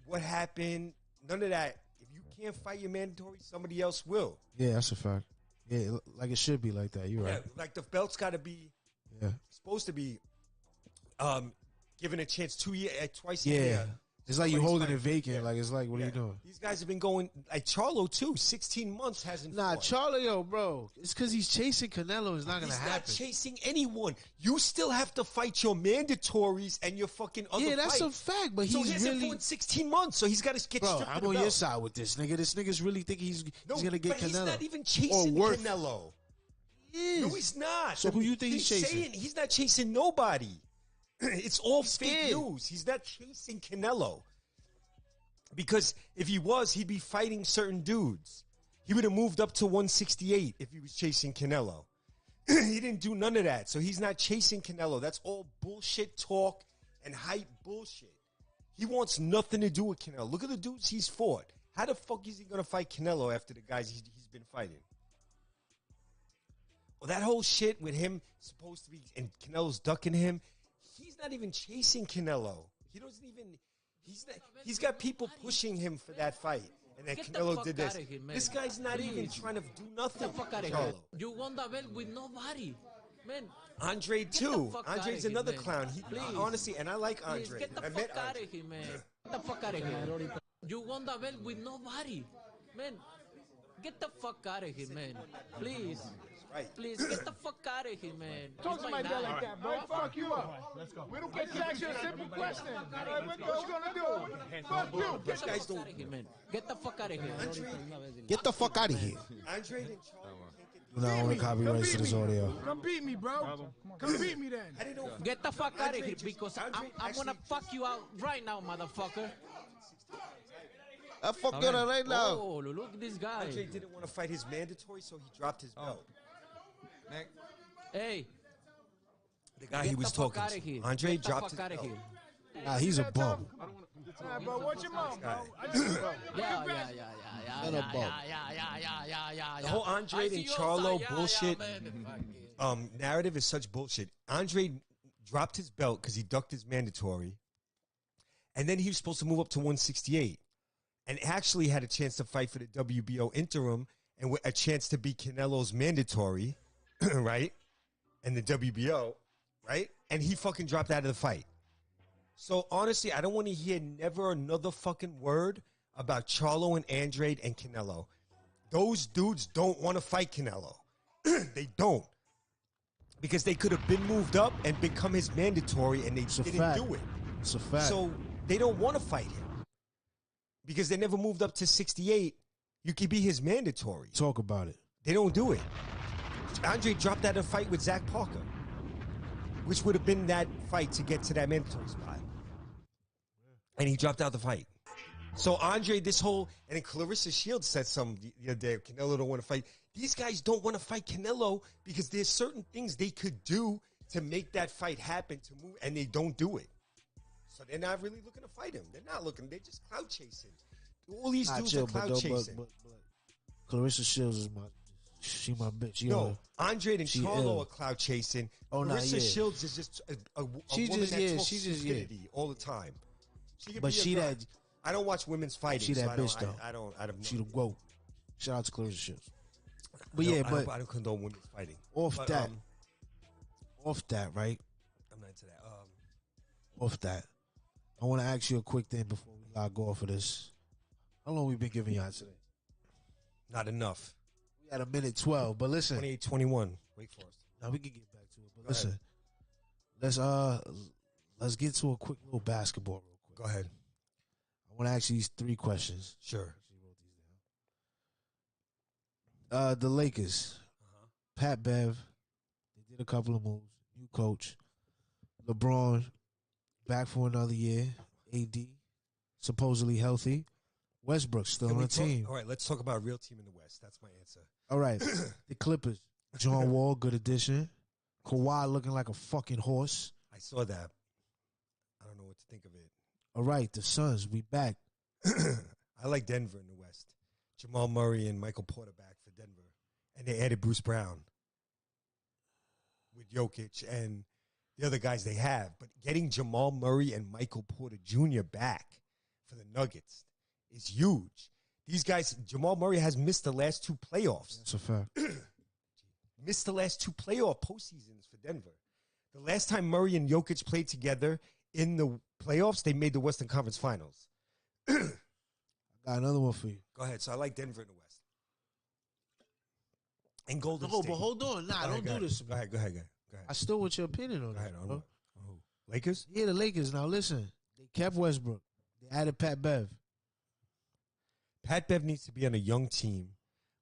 what happened. None of that. If you can't fight your mandatory, somebody else will.
Yeah, that's a fact. Yeah, like it should be like that. You're right.
Yeah, like the belt's got to be supposed to be given a chance twice a
Yeah.
year.
It's like you
Somebody's
holding it
fighting.
vacant.
Yeah.
Like, it's like, what are you doing?
These guys have been going like Charlo too. 16 months hasn't.
Nah,
fought.
Charlie, bro. It's because he's chasing Canelo. It's not going to
He's
happen.
not chasing anyone. You still have to fight your mandatories and your fucking other
Yeah, that's a
fights.
fact, but
So
he's
he hasn't
really...
fought in 16 months, so he's got to get
Bro,
stripped
I'm
of the
on your
belt.
side with this nigga. This nigga's really thinking he's going to get
but
Canelo.
he's not even
Or
chasing
worth it.
Canelo.
He is.
No, he's not.
So who you think he's chasing?
saying he's not chasing nobody. It's all fake
scared.
news. He's not chasing Canelo. Because if he was, he'd be fighting certain dudes. He would have moved up to 168 if he was chasing Canelo. He didn't do none of that. So he's not chasing Canelo. That's all bullshit talk and hype bullshit. He wants nothing to do with Canelo. Look at the dudes he's fought. How the fuck is he going to fight Canelo after the guys he's been fighting? Well, that whole shit with him supposed to be, and Canelo's ducking him. He's not even chasing Canelo. He doesn't even. He's got people pushing him for that fight. And then Canelo did this. This guy's not even trying to do nothing.
Get the fuck out of here. You won the belt with nobody. Man,
Andre
get the
too.
fuck
Andre's
outta here,
another
man.
clown.
Please.
Honestly, and I like
Please,
Andre.
get the
I met
fuck out
Andre.
of here, man. Get the fuck out of here. You won the belt with nobody. Man, get the fuck out of here, man. Please.
Right.
Please, get the fuck out of here, man.
Talk
It's
to
my
my dad
night.
like that, bro. I'll fuck you up. Let's go. We don't get to ask you a simple question. All right, what you gonna do? Fuck you.
Get the fuck out of here, man. Get the fuck out of here.
Get the fuck out of here.
Andre and Charlo.
You're not on the copyrights to this audio.
Come beat me, bro. Come beat me then.
Get the fuck out of here because I'm gonna fuck you out right now, motherfucker.
I fuck you up right now.
Oh, look at this guy.
Andre didn't want to fight his mandatory, so he dropped his belt.
Hey,
The guy
get
he was
the fuck
talking
out of
to.
here.
Andre
Get the
dropped
fuck
his
out of
belt.
here.
Nah, he's a bum.
Nah, bro, watch your mouth, bro. I just, bro.
Yeah.
The whole Andre and Charlo bullshit narrative is such bullshit. Andre dropped his belt because he ducked his mandatory, and then he was supposed to move up to 168, and actually had a chance to fight for the WBO interim and a chance to be Canelo's mandatory, right? And the WBO, right? And he fucking dropped out of the fight. So honestly, I don't want to hear never another fucking word about Charlo and Andre and Canelo. Those dudes don't want to fight Canelo. They don't. Because they could have been moved up and become his mandatory, and they didn't do it.
It's a fact.
So they don't want to fight him. Because they never moved up to 68. You could be his mandatory.
Talk about it.
They don't do it. Andre dropped out of a fight with Zach Parker, which would have been that fight to get to that mandatory spot. And he dropped out the fight. So Andre, this whole, and then Clarissa Shields said something the other day, Canelo don't want to fight. These guys don't want to fight Canelo because there's certain things they could do to make that fight happen, to move, and they don't do it. So they're not really looking to fight him. They're not looking. They're just clout chasing. All these dudes are clout chasing.
But Clarissa Shields is she my bitch.
No, Andre and Charlo
ill.
are clout chasing.
Oh,
Clarissa
nah, yeah.
Shields is just a
She
woman
just-
that
yeah,
talks
she just-
stupidity all the time. She could
But
be a
she
girl.
that-
I don't watch women's fighting.
She that
so
bitch, though.
I don't.
She the GOAT. Shout out to Clarissa Shields. But
I
yeah,
don't-
but
I don't condone women's fighting.
off
But,
that, right?
I'm not into that.
Off that, I want to ask you a quick thing before we log off of this. How long we been giving y'all today?
Not enough.
We had a minute 12, but listen.
28-21. Wake Forest.
Now we can get back to it, but
Go
listen. Let's get to a quick little basketball real quick.
Go ahead.
I want to ask you these 3 questions.
Sure.
The Lakers, Pat Bev, they did a couple of moves. New coach, LeBron, back for another year. AD, supposedly healthy. Westbrook still on the team.
All right, let's talk about a real team in the West. That's my answer.
All right, the Clippers, John Wall, good addition. Kawhi looking like a fucking horse.
I saw that. I don't know what to think of it.
All right, the Suns, we back.
I like Denver in the West. Jamal Murray and Michael Porter back for Denver. And they added Bruce Brown with Jokic and the other guys they have. But getting Jamal Murray and Michael Porter Jr. back for the Nuggets is huge. These guys, Jamal Murray has missed the last 2 playoffs.
That's a fact.
Missed the last 2 playoff postseasons for Denver. The last time Murray and Jokic played together in the playoffs, they made the Western Conference Finals.
I got another one for you.
Go ahead. So I like Denver in the West. And Golden
No,
State.
but hold on. Nah, don't do this.
Go ahead. Go ahead.
I still want your opinion on
Go
it.
ahead.
Bro.
Lakers?
Yeah, the Lakers. Now listen, they kept Westbrook. They added Pat Bev.
Pat Bev needs to be on a young team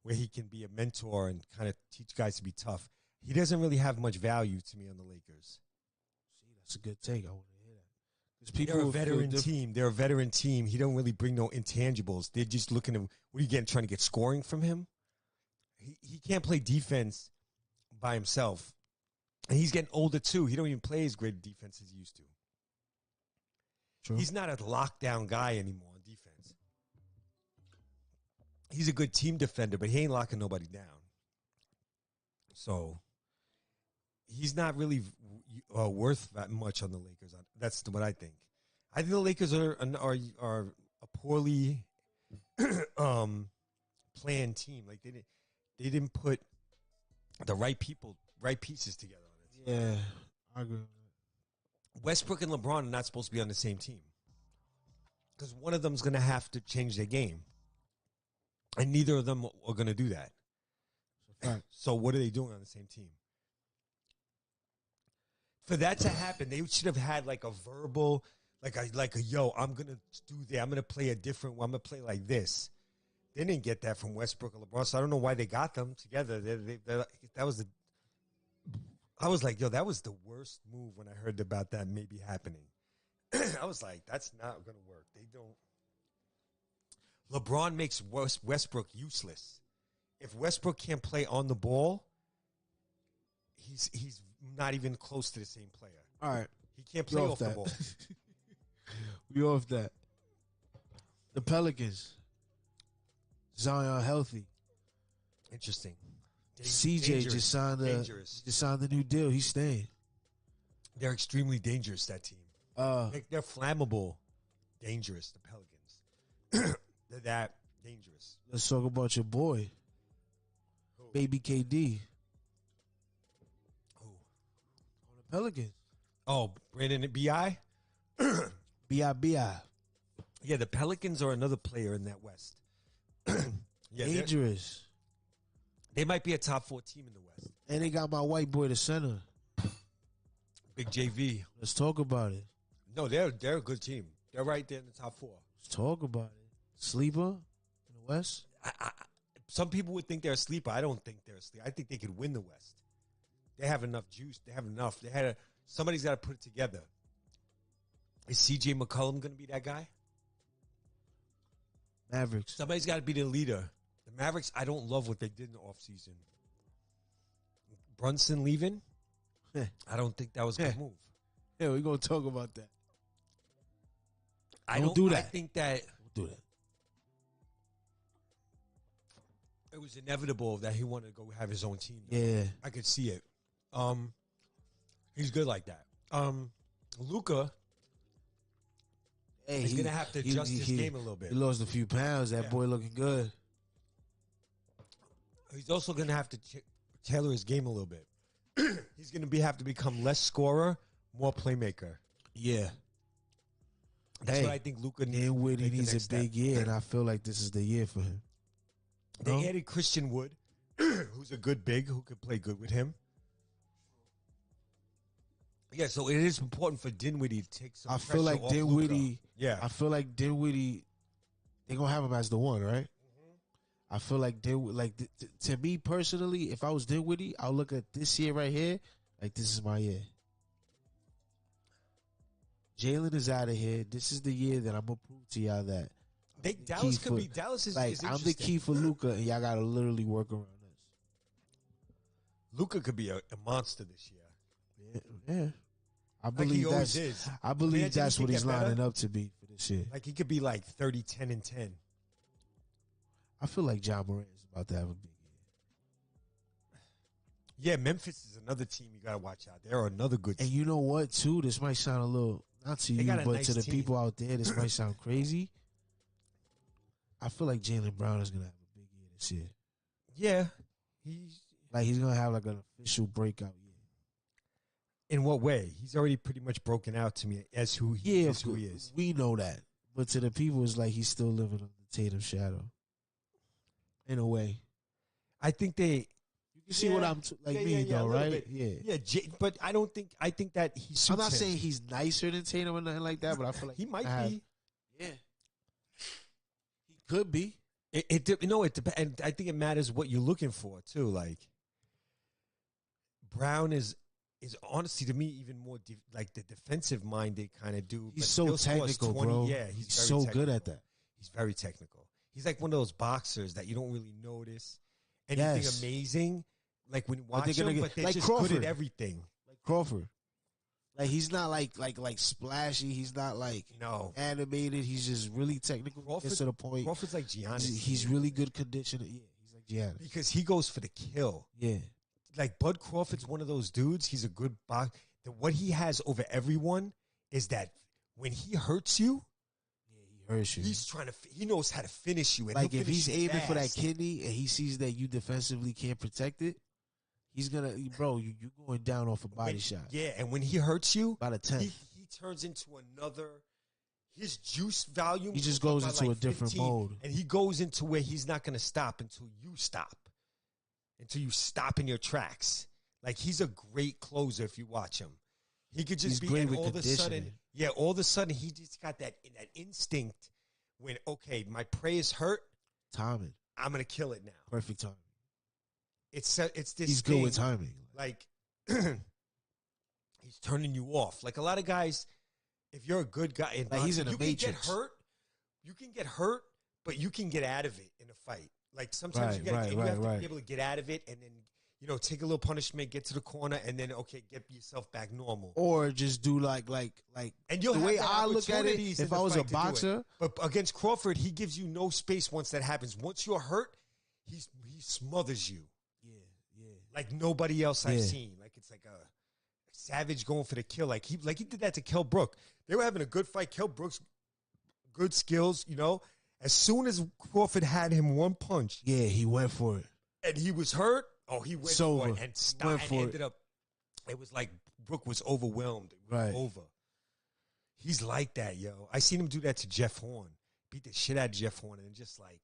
where he can be a mentor and kind of teach guys to be tough. He doesn't really have much value to me on the Lakers.
See, that's a good take. I want to hear that. Because
They're a veteran team. They're a veteran team. He don't really bring no intangibles. They're just looking at, what are you getting, trying to get scoring from him? He can't play defense by himself. And he's getting older too. He don't even play as great defense as he used to.
True.
He's not a lockdown guy anymore on defense. He's a good team defender, but he ain't locking nobody down. So he's not really worth that much on the Lakers. That's what I think. I think the Lakers are a poorly planned team. Like they didn't put the right pieces together on
Yeah, I agree.
Westbrook and LeBron are not supposed to be on the same team because one of them's going to have to change their game, and neither of them are going to do that.
Right.
So what are they doing on the same team? For that to happen, they should have had like a verbal, like a yo, I'm going to do that. I'm going to play a different one. I'm going to play like this. They didn't get that from Westbrook and LeBron, so I don't know why they got them together. That was the. I was like, yo, that was the worst move when I heard about that maybe happening. I was like, that's not going to work. They don't. LeBron makes Westbrook useless. If Westbrook can't play on the ball, he's not even close to the same player.
All right.
He can't play off the ball.
We off that. The Pelicans. Zion healthy.
Interesting.
CJ just signed the new deal. He's staying.
They're extremely dangerous, that team. They're flammable, dangerous, the Pelicans. They're that dangerous.
Let's talk about your boy.
Who?
Baby KD.
Who?
On the Pelicans.
Oh, Brandon B.I.?
B.I.
Yeah, the Pelicans are another player in that West. Yeah,
dangerous.
They might be a top 4 team in the West.
And they got my white boy, the center.
Big JV.
Let's talk about it.
No, they're a good team. They're right there in the top 4.
Let's talk about it. Sleeper in the West?
Some people would think they're a sleeper. I don't think they're a sleeper. I think they could win the West. They have enough juice. They have enough. Somebody's got to put it together. Is CJ McCollum going to be that guy?
Mavericks.
Somebody's got to be the leader. The Mavericks, I don't love what they did in the offseason. Brunson leaving? I don't think that was a good move.
Yeah, we're going to talk about that.
I think that
Don't do that.
it was inevitable that he wanted to go have his own team.
Yeah.
I could see it. He's good like that. Luka is going to have to adjust his game a little bit.
He lost a few pounds. That boy looking good.
He's also going to have to tailor his game a little bit. He's going to have to become less scorer, more playmaker.
Yeah.
That's what I think Luka needs.
Dinwiddie needs a big year, and I feel like this is the year for him.
They added Christian Wood, who's a good big, who could play good with him. Yeah, so it is important for Dinwiddie to take some pressure
feel like
off
Dinwiddie.
Luka. Yeah,
I feel like Dinwiddie. They're gonna have him as the one, right? I feel like to me personally, if I was Dinwiddie, I'll look at this year right here, like this is my year. Jalen is out of here. This is the year that I'm gonna prove to y'all that
Dallas could be. Dallas is
like I'm the key for Luka, and y'all gotta literally work around this.
Luka could be a monster this year.
Yeah. I
Like
believe
he always
that's.
is.
I believe
Imagine
that's
he
what
could
he's
get better.
lining up to be for this year.
Like he could be like 30, 10, and 10.
I feel like John Morant is about to have a big
Yeah, Memphis is another team you gotta watch out. They're another good
year.
team.
And you know what, too? This might sound a little, not to you,
got a
but
nice
to the
team.
people out there, this might sound crazy. I feel like Jaylen Brown is going to have a big year this year.
Yeah.
He's going to have like an official breakout year.
In what way? He's already pretty much broken out to me as who he is.
We know that. But to the people, it's like he's still living under Tatum shadow. In a way.
I think they...
You see what I'm though, right?
Bit.
Yeah.
But I think that he suits
I'm not
him.
saying he's nicer than Tatum or nothing like that, but I feel like
he might be.
Yeah. He could be.
It depends. And I think it matters what you're looking for too. Like Brown is honestly to me even more like the defensive minded kind of dude.
He's
but
so
still scores
technical,
20.
bro.
Yeah,
he's
very
so
technical.
good at that.
He's very technical. He's like one of those boxers that you don't really notice anything amazing. Like when you watch him, but they're
like
just
Crawford.
good at everything.
Like Crawford. Like he's not like splashy. He's not like animated. He's just really technical. Gets to the point.
Crawford's like Giannis.
He's really good conditioning. Yeah, he's like Giannis.
Because he goes for the kill.
Yeah.
Like Bud Crawford's one of those dudes. He's a good box. What he has over everyone is that when he hurts you,
he hurts you.
He knows how to finish you. And
like if he's aiming for that
fast.
kidney and he sees that you defensively can't protect it, he's gonna, bro. You going down off a body shot.
Yeah, and when he hurts you,
about a 10,
he turns into another. His juice volume.
He just goes into
like
a different
15,
mode,
and he goes into where he's not gonna stop until you stop, until you stop in your tracks. Like he's a great closer if you watch him. He could just be
great with
all of a sudden.
conditioning.
All of a sudden he just got that instinct when okay, my prey is hurt.
Timing.
I'm gonna kill it now.
Perfect timing.
It's this.
He's
thing,
good with timing.
Like he's turning you off. Like a lot of guys, if you're a good guy, in
Like he's in a
you
matrix.
can get hurt. You can get hurt, but you can get out of it in a fight. Like sometimes you have to be able to get out of it, and then take a little punishment, get to the corner, and then get yourself back normal.
Or just do like
and you'll
the way I look at it. If I was a boxer,
but against Crawford, he gives you no space once that happens. Once you're hurt, he smothers you.
Yeah.
Like nobody else I've seen. Like it's like a savage going for the kill. Like he did that to Kell Brook. They were having a good fight. Kell Brook's good skills, As soon as Crawford had him one punch,
he went for it,
and he was hurt. Oh, he went for it and stopped. And ended up. It was like Brook was overwhelmed. It was over. He's like that, yo. I seen him do that to Jeff Horn. Beat the shit out of Jeff Horn, and just like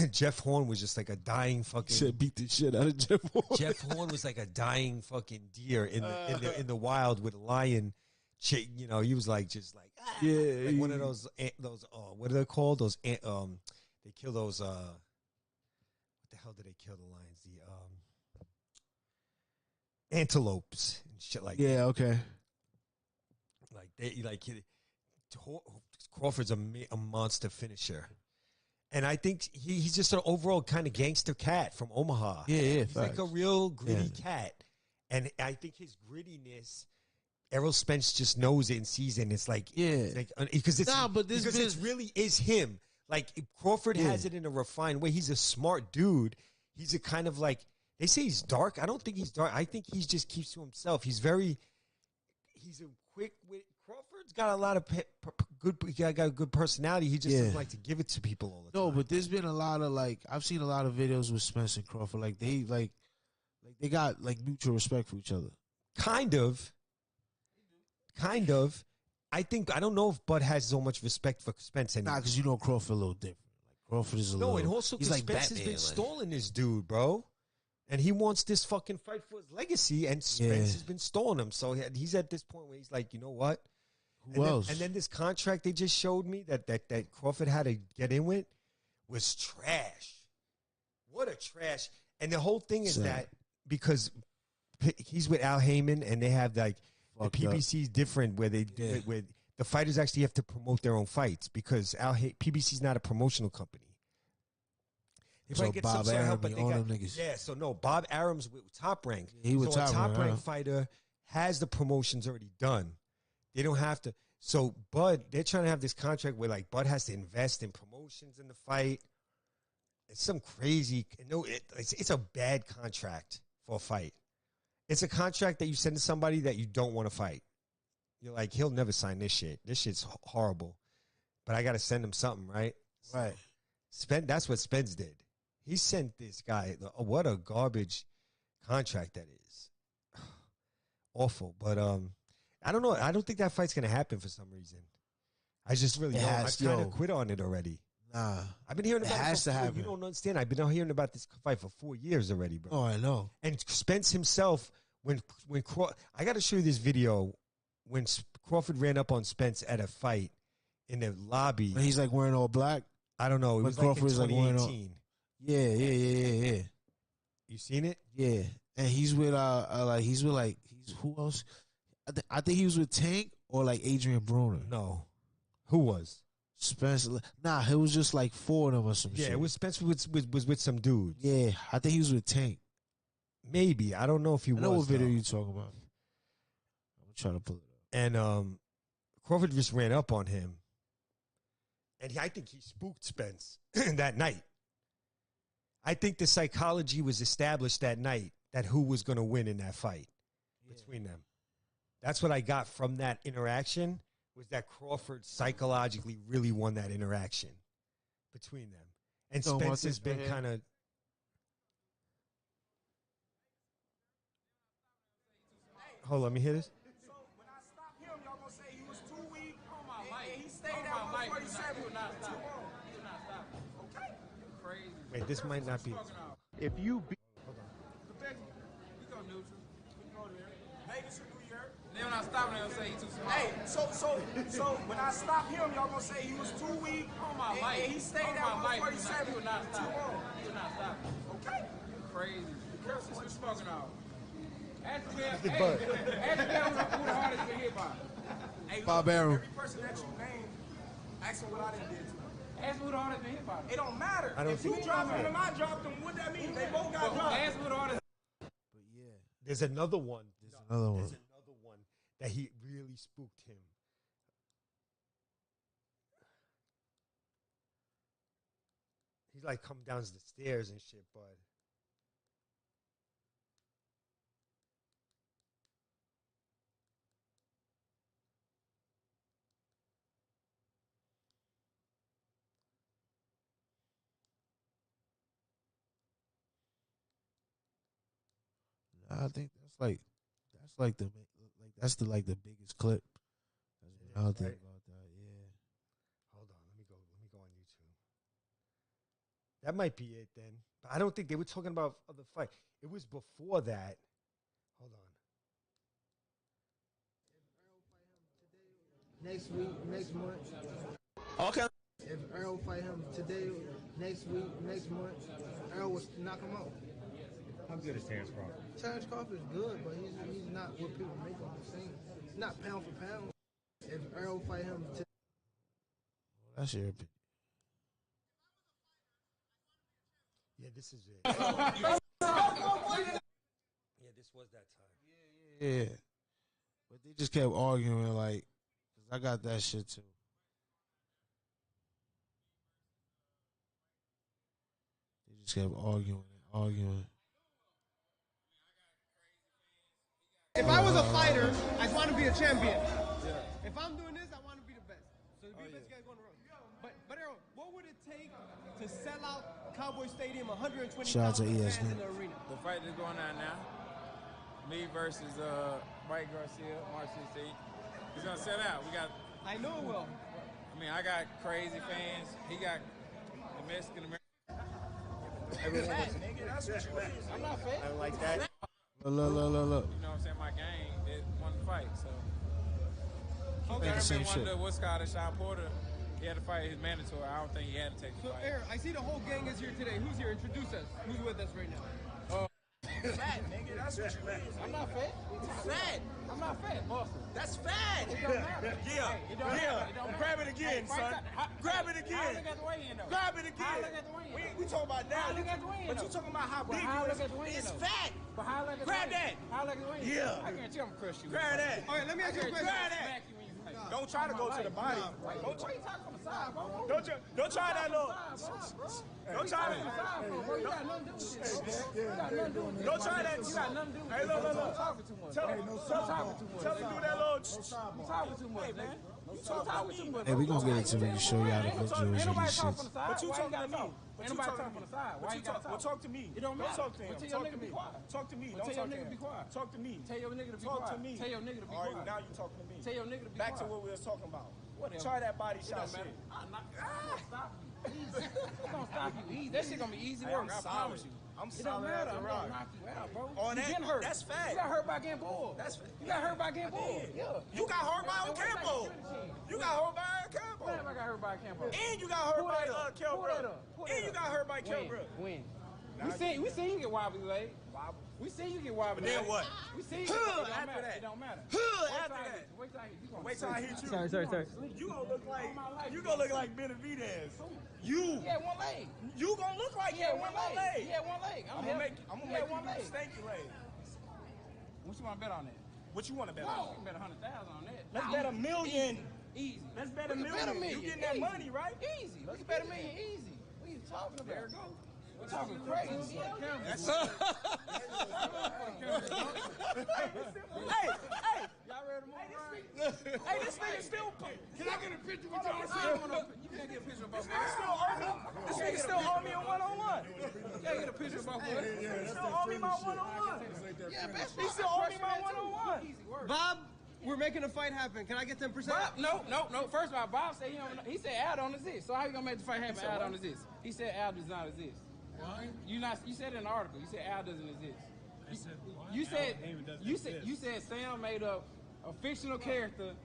Jeff Horn was just like a dying fucking.
Said beat the shit out of Jeff Horn.
Jeff Horn was like a dying fucking deer in the wild with a lion. He was like like one of those what are they called? Those they kill those what the hell did they kill the lions? The antelopes and shit like that.
Yeah, okay.
Crawford's a monster finisher. And I think he's just an overall kind of gangster cat from Omaha.
Yeah,
he's like a real gritty cat. And I think his grittiness, Errol Spence just knows it and sees it. And it's like, because it really is him. Like Crawford has it in a refined way. He's a smart dude. He's a kind of like, they say he's dark. I don't think he's dark. I think he just keeps to himself. He's a quick wit. Crawford's got a lot of got a good personality. He just doesn't like to give it to people all the time.
No, but there's been a lot of I've seen a lot of videos with Spence and Crawford. They got mutual respect for each other.
Kind of. I don't know if Bud has so much respect for Spence anymore.
Nah, because Crawford a little different. Crawford is a little.
No, and also because Spence has been stalling this dude, bro. And he wants this fucking fight for his legacy, and Spence has been stalling him. So he's at this point where he's like, you know what?
Who else?
And then this contract they just showed me that Crawford had to get in with was trash. What a trash. And the whole thing is that because he's with Al Heyman and they have the PBC is different where where the fighters actually have to promote their own fights because PBC is not a promotional company. If
so Bob Arum,
Bob Arum's with Top Rank.
He was
a Top Rank fighter has the promotions already done. They don't have to. So Bud, they're trying to have this contract where Bud has to invest in promotions in the fight. It's some crazy. It's a bad contract for a fight. It's a contract that you send to somebody that you don't want to fight. You're like, he'll never sign this shit. This shit's horrible. But I got to send him something, right?
Right.
That's what Spence did. He sent this guy. What a garbage contract that is. Awful. But I don't know. I don't think that fight's gonna happen for some reason. I just really don't. I've kind of quit on it already.
Nah,
I've been hearing about it.
Has to happen.
You don't understand. I've been hearing about this fight for 4 years already, bro.
Oh, I know.
And Spence himself, I got to show you this video when Crawford ran up on Spence at a fight in the lobby.
When he's wearing all black.
I don't know. It was Crawford in 2018.
Yeah.
You seen it?
Yeah, and he's with who else? I think he was with Tank or Adrian Bruner.
No, who was
Spence? Nah, it was just 4 of them or some shit.
Yeah, it was Spence was with some dudes.
Yeah, I think he was with Tank.
Maybe I don't know if he was.
I know what video you talking about. I'm trying to pull it up.
And Crawford just ran up on him, and I think he spooked Spence that night. I think the psychology was established that night that who was going to win in that fight between them. That's what I got from that interaction was that Crawford psychologically really won that interaction between them. And Spence has been kind of... Hold on, let me hear this.
So when I stop him, y'all gonna say he was too weak. And he stayed at 147. Too long. Okay.
Crazy.
Wait, this might not be.
If you beat.
Hold on.
We go neutral. We go there.
Vegas or New York.
Then when I stop, they'll say he too small.
Hey, so when I stop him, y'all gonna say he was too weak. And he stayed at 147.
He will not stop.
Too long.
He will not stop.
Okay.
Crazy. Careful what you smoking on. Ask me who the hardest been hit by.
Hey, look,
Barbaro.
every person that you name, ask him what I done did to him.
Ask me who the hardest been hit by.
It don't matter.
I don't
If you
think-
dropped him and I dropped him, what that mean? They both got dropped.
Ask me who the hardest.
But yeah,
There's another one.
there's another one.
There's another one that he really spooked him. He's like come down the stairs and shit, bud.
I think that's the biggest clip that's been out there
right?
about that. Yeah.
Hold on, let me go on YouTube. That might be it then. But I don't think they were talking about other fight. It was before that. Hold on.
Next week, next month.
Okay.
If Earl fight him today, next week, next month, Earl will knock him out.
How good is Terrence Crawford?
Terrence Crawford is good, but he's not what people make him seem. He's not pound for pound. If Earl fight him today.
That's your opinion.
Yeah, this is it. Yeah, this was that time.
Yeah. But they just kept arguing, like, because I got that shit too. They just kept arguing.
If I was a fighter, I'd want to be a champion. If I'm doing this, I want to be the best. So the best guy going to run. But Aaron, what would it take to sell out Cowboy Stadium, 120,000
Shout out to
fans
ESPN.
in the arena?
The fight that's going on now, me versus Mike Garcia, March 16th. He's gonna sell out. We got.
I know it will.
I mean, I got crazy fans. He got the Mexican American. I'm not fat.
I like that.
Look.
You know what I'm saying? My gang did won the fight, so.
Ain't the same shit.
What's Scottish Sean Porter? He had to fight his mandatory. I don't think he had to take the
So
fight.
Aaron, I see the whole gang is here today. Who's here? Introduce us. Who's with us right now?
Fat, nigga. That's what you is.
I'm not fat.
Fat.
I'm not fat. Muscle.
That's fat.
It don't matter.
Yeah.
It don't matter. It don't matter.
Grab it again, son. Grab it
How I
again.
look at the weigh-in, though?
Grab it
How I
again.
look at the weigh-in,
We talking about
How I
now.
look at the weigh-in,
But you
though?
talking about how
But
big
how I
you
look
is.
at the weigh-in,
It's
though?
fat.
But how I look at the
Grab
weigh-in?
that.
How I look at the weigh-in?
Yeah.
I guarantee I'm gonna crush you.
Grab that.
All right, let me ask you a question.
Grab that.
Smack you when you fight.
Don't try to go to the body.
Why you talking on the side, bro?
Don't try that little. Don't try
On the side, bro. You got nothing to do with this, bro. You got nothing to do with this.
Don't try that.
You got nothing to do with
Hey,
this.
look.
You talking too much.
Tell
bro.
him.
You talking too much.
Tell him to do that little.
You talking too much, man. You talking too much.
Hey, we gonna get into it and show y'all the visuals
Ain't
of
nobody
these
talking on
shits.
the side.
But you
Why
talking
gotta
to me.
talk? Ain't nobody talking on the side. Why you gotta talk?
Well, talk to me.
It don't matter.
Talk to him.
But tell your
Talk to
nigga
me.
be quiet.
Talk to me.
But
Don't
tell your
talk to
nigga
him.
be quiet.
Talk to me.
Tell your nigga to be
Talk
quiet.
to me.
Tell your nigga to be
All right,
quiet.
now you talking to me.
Tell your nigga to be
Back
quiet.
to what we was talking about.
Whatever.
Try that body
It
shot
don't
shit.
matter. I'm not stop you. Easy. It's gonna stop you easy. That shit gonna be easy
Hey,
work.
I'm
I
solid.
promise you.
I'm
It don't
solid
matter.
as a
I'm
rock.
gonna knock you out, bro.
Oh,
You
that-
getting hurt.
that's fat.
You got hurt by getting bored.
That's
You got hurt by getting
I
bored.
did.
Yeah.
You got hurt by
Wait, wait,
Ocampo.
wait.
You got hurt by
When
Ocampo.
have I got hurt by Campo?
And you got hurt
Pull
by
that up.
Kell
Pull that
Brook.
up. Pull
And
that
you
up.
got hurt by Kell Brook.
When? We seen you get wobbly leg. We seen you get wobbly
But then
leg.
what?
We seen you.
Huh,
It don't
after
matter.
that.
It don't matter.
After that.
Wait till I hit you. Gonna
Wait till I hit you.
Sorry.
You gonna look like
All my life,
you
you
gonna look
gonna
like Benavidez. You
Yeah, one leg.
you gonna look like
Yeah,
him
one
with one
leg.
leg.
Yeah, one leg.
I'm gonna make you
one
do
leg.
the stanky leg.
What you want to bet on that?
What you want to bet
You
on?
can bet 100,000 on that.
Let's bet $1 million.
Easy.
Let's bet
We
$1
can bet
million. You getting that
Easy.
money, right?
Easy. Let's bet $1 million. Easy. What are you talking about?
There we go.
We're talking crazy.
Hey,
Y'all ready to move around?
hey, this nigga still. Can I get a picture with y'all. You can't get a picture of both of us. This nigga still owe me a one-on-one. You can't get a picture of both of us. He still owe me my one-on-one. He still owe me my one-on-one.
Bob, we're making a fight happen. Can I get 10%?
Bob, no. First of all, Bob said he said Al don't exist. So how you gonna make the fight happen? Al don't exist. He said Al does not exist. You said it in the article. You said Al doesn't exist. You said Sam made up a fictional character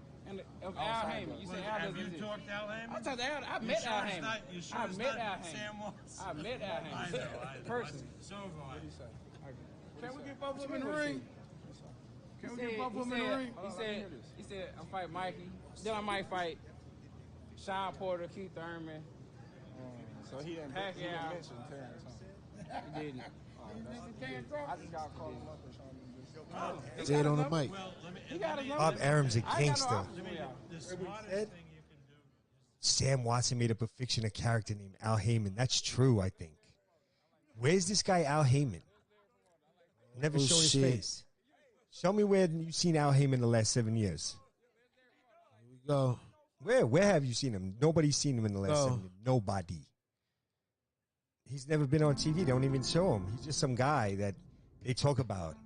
of Al Heyman. You said Al doesn't exist.
Have you talked to Al Heyman?
I talked to Al. I met Al Heyman.
You sure
I
it's
met
not
Al Heyman.
Sam Watts?
I met Al Heyman.
I know.
Personally.
So have I.
Can we get both of them in the ring? Can we get both of them in the ring? He said I'm fighting Mikey. Then I might fight Sean Porter, Keith Thurman.
So he didn't mention Terrence, huh?
He didn't.
I just got to call him up and show him this.
Say it on the mic.
He got his number.
Bob Arum's a
I ain't got no
gangster.
option with y'all.
The smartest thing you can do is
Sam Watson made up a fictional character named Al Heyman. That's true, I think. Where's this guy Al Heyman? Never
Oh,
show his
shit.
face. Show me where you've seen Al Heyman in the last 7 years.
Here we go.
Where have you seen him? Nobody's seen him in the last 7 years. Nobody. He's never been on TV. They don't even show him. He's just some guy that they talk about.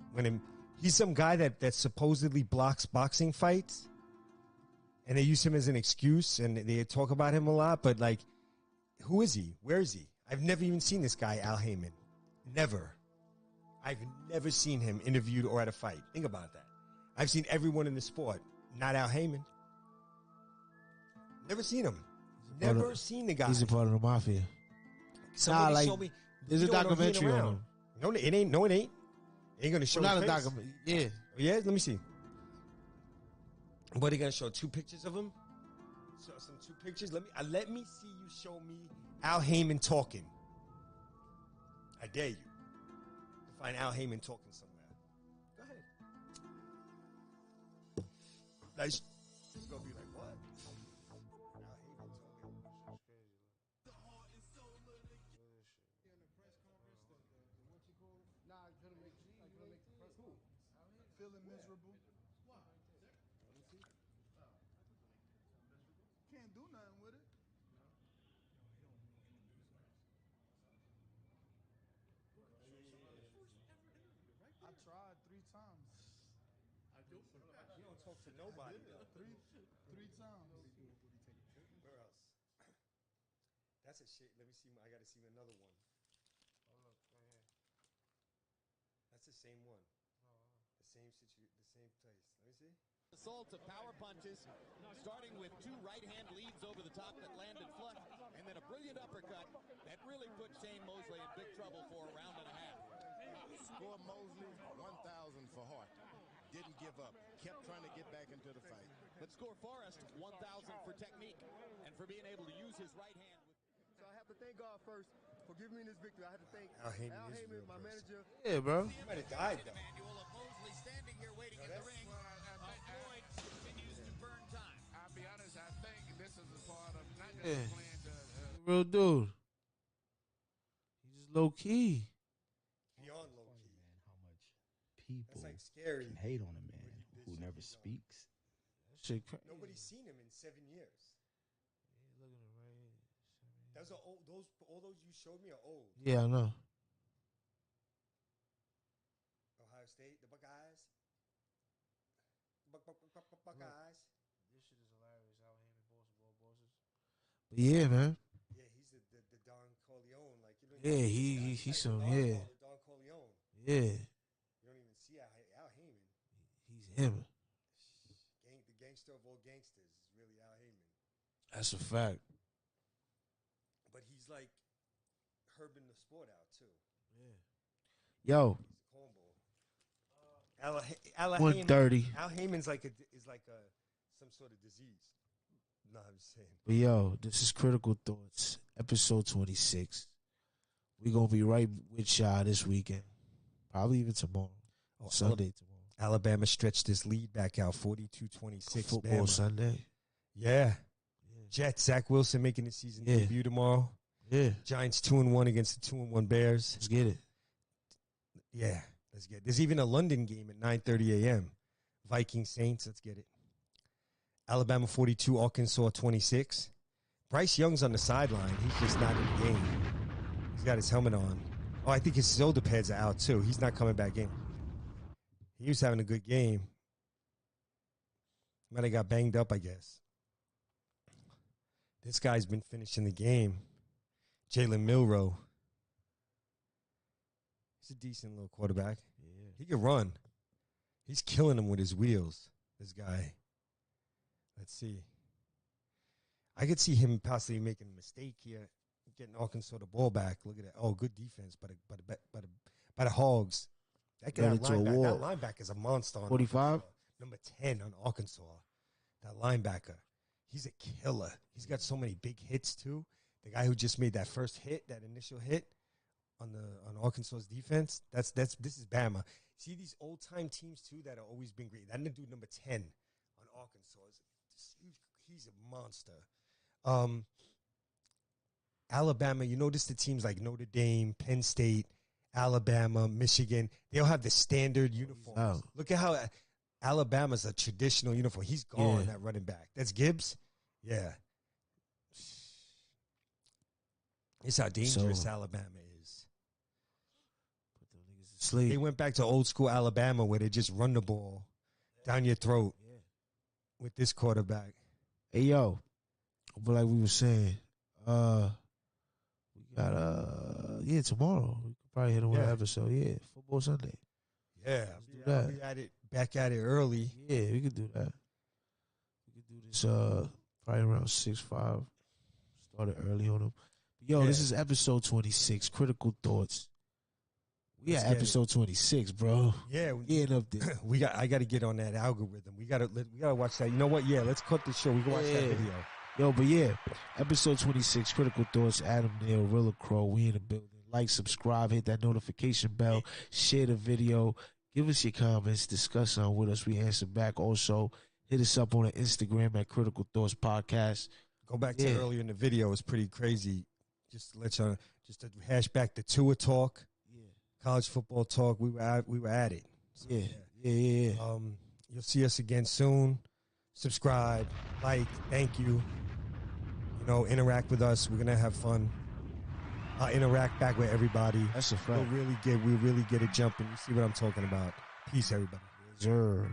He's some guy that supposedly blocks boxing fights, and they use him as an excuse, and they talk about him a lot. But like, who is he? Where is he? I've never even seen this guy, Al Heyman. Never. I've never seen him interviewed or at a fight. Think about that. I've seen everyone in the sport, not Al Heyman. Never seen him. Never seen the guy.
He's a part of the mafia.
Somebody show me.
There's a documentary on him.
No, it ain't. No, it ain't. Ain't gonna show.
Not
his
a
face.
documentary. Yeah.
Yeah, let me see. What are you gonna show? 2 pictures of him? So some 2 pictures. Let me see you show me Al Heyman talking. I dare you to find Al Heyman talking somewhere. Go ahead. Nice. It's gonna be like what? Al Heyman talking.
Feeling miserable. Can't do nothing with it. I tried 3 times.
You don't talk to nobody.
Three times.
Where else? That's a shit. Let me see. I gotta see another one. That's the same one. The same situation. The same place. Let me see.
Assault of power punches, starting with 2 right-hand leads over the top that landed flush, and then a brilliant uppercut that really put Shane Mosley in big trouble for a round and a half.
Score Mosley 1,000 for Hart. Didn't give up. Kept trying to get back into the fight.
But score Forrest 1,000 for technique and for being able to use his right hand.
So I have to thank God first for giving me this victory. I have to thank
Al Heyman
Al
is
Heyman,
real
my
person.
manager.
Yeah, bro.
He might have died though.
Manual of Mosley standing here waiting in the ring. Floyd continues to burn time.
I'll be honest, I think this is a part of not just
Yeah.
playing to
Real dude. He's just low key.
Beyond low key.
Man, how much people
That's like scary.
can hate on a man who never speaks.
That shit crazy.
Nobody's seen him in 7 years.
Look at him right here.
Those are old. All those you showed me are old.
Yeah, I know.
Ohio State, the Buckeyes. Buckeyes.
This shit is hilarious. Al Heyman, bosses. But yeah, man.
Yeah, he's the Don Corleone. Like you know.
Yeah, he's some. Yeah,
Don Corleone.
yeah.
You don't even see Al Heyman.
He's him.
The gangster of all gangsters is really Al Heyman.
That's a fact.
But he's like herbing the sport out too.
Yeah. Yo,
He's a cornball. Al
130.
Al Heyman's like some sort of disease. No, I'm just saying.
But yo, this is Critical Thoughts, episode 26. We're going to be right with y'all this weekend. Probably even tomorrow. Sunday tomorrow.
Alabama stretched this lead back out 42-26.
Football
Bama.
Sunday.
Yeah. Jets, Zach Wilson making his season debut tomorrow.
Yeah.
Giants 2-1 against the 2-1 Bears.
Let's get it.
Yeah, let's get it. There's even a London game at 9:30 a.m. Vikings Saints, let's get it. Alabama 42, Arkansas 26. Bryce Young's on the sideline. He's just not in the game. He's got his helmet on. Oh, I think his shoulder pads are out, too. He's not coming back in. He was having a good game. Might have got banged up, I guess. This guy's been finishing the game. Jalen Milroe. He's a decent little quarterback. Yeah. He can run. He's killing him with his wheels, this guy. Let's see. I could see him possibly making a mistake here, getting Arkansas the ball back. Look at that. Oh, good defense by the Hogs. That linebacker is a monster.
45?
Number 10 on Arkansas. That linebacker. He's a killer. He's got so many big hits, too. The guy who just made that first hit, that initial hit on Arkansas's defense, this is Bama. See these old-time teams, too, that have always been great. That dude number 10 on Arkansas, he's a monster. Alabama, you notice the teams like Notre Dame, Penn State, Alabama, Michigan, they all have the standard uniforms. Oh. Look at how Alabama's a traditional uniform. He's gone, that running back. That's Gibbs? Yeah. It's how dangerous Alabama is.
Put them niggas to sleep.
They went back to old school Alabama where they just run the ball down your throat with this quarterback.
Hey, yo. But like we were saying, we got, tomorrow. We could probably hit on one episode. Yeah, Football Sunday.
Yeah. I'll be back at it early.
Yeah, we could do that. We could do this probably around 6-5. Started early on them. Yo, this is episode 26, Critical Thoughts. We at episode 26, bro.
Yeah,
we're getting up there.
I got to get on that algorithm. We got to watch that. You know what? Yeah, let's cut the show. We can watch that video.
Yo, but episode 26, Critical Thoughts. Adam Neal, Rilla Crow. We in the building. Like, subscribe, hit that notification bell, share the video, give us your comments, discuss on with us. We answer back. Also, hit us up on the Instagram at Critical Thoughts Podcast.
Go back to earlier in the video. It's pretty crazy. Just to let you to hash back the tour talk, college football talk. We were at it. So,
yeah.
You'll see us again soon. Subscribe, like, thank you. You know, interact with us. We're gonna have fun. I'll interact back with everybody.
That's a fact.
We'll really get it jumping. You see what I'm talking about. Peace, everybody.
Sure.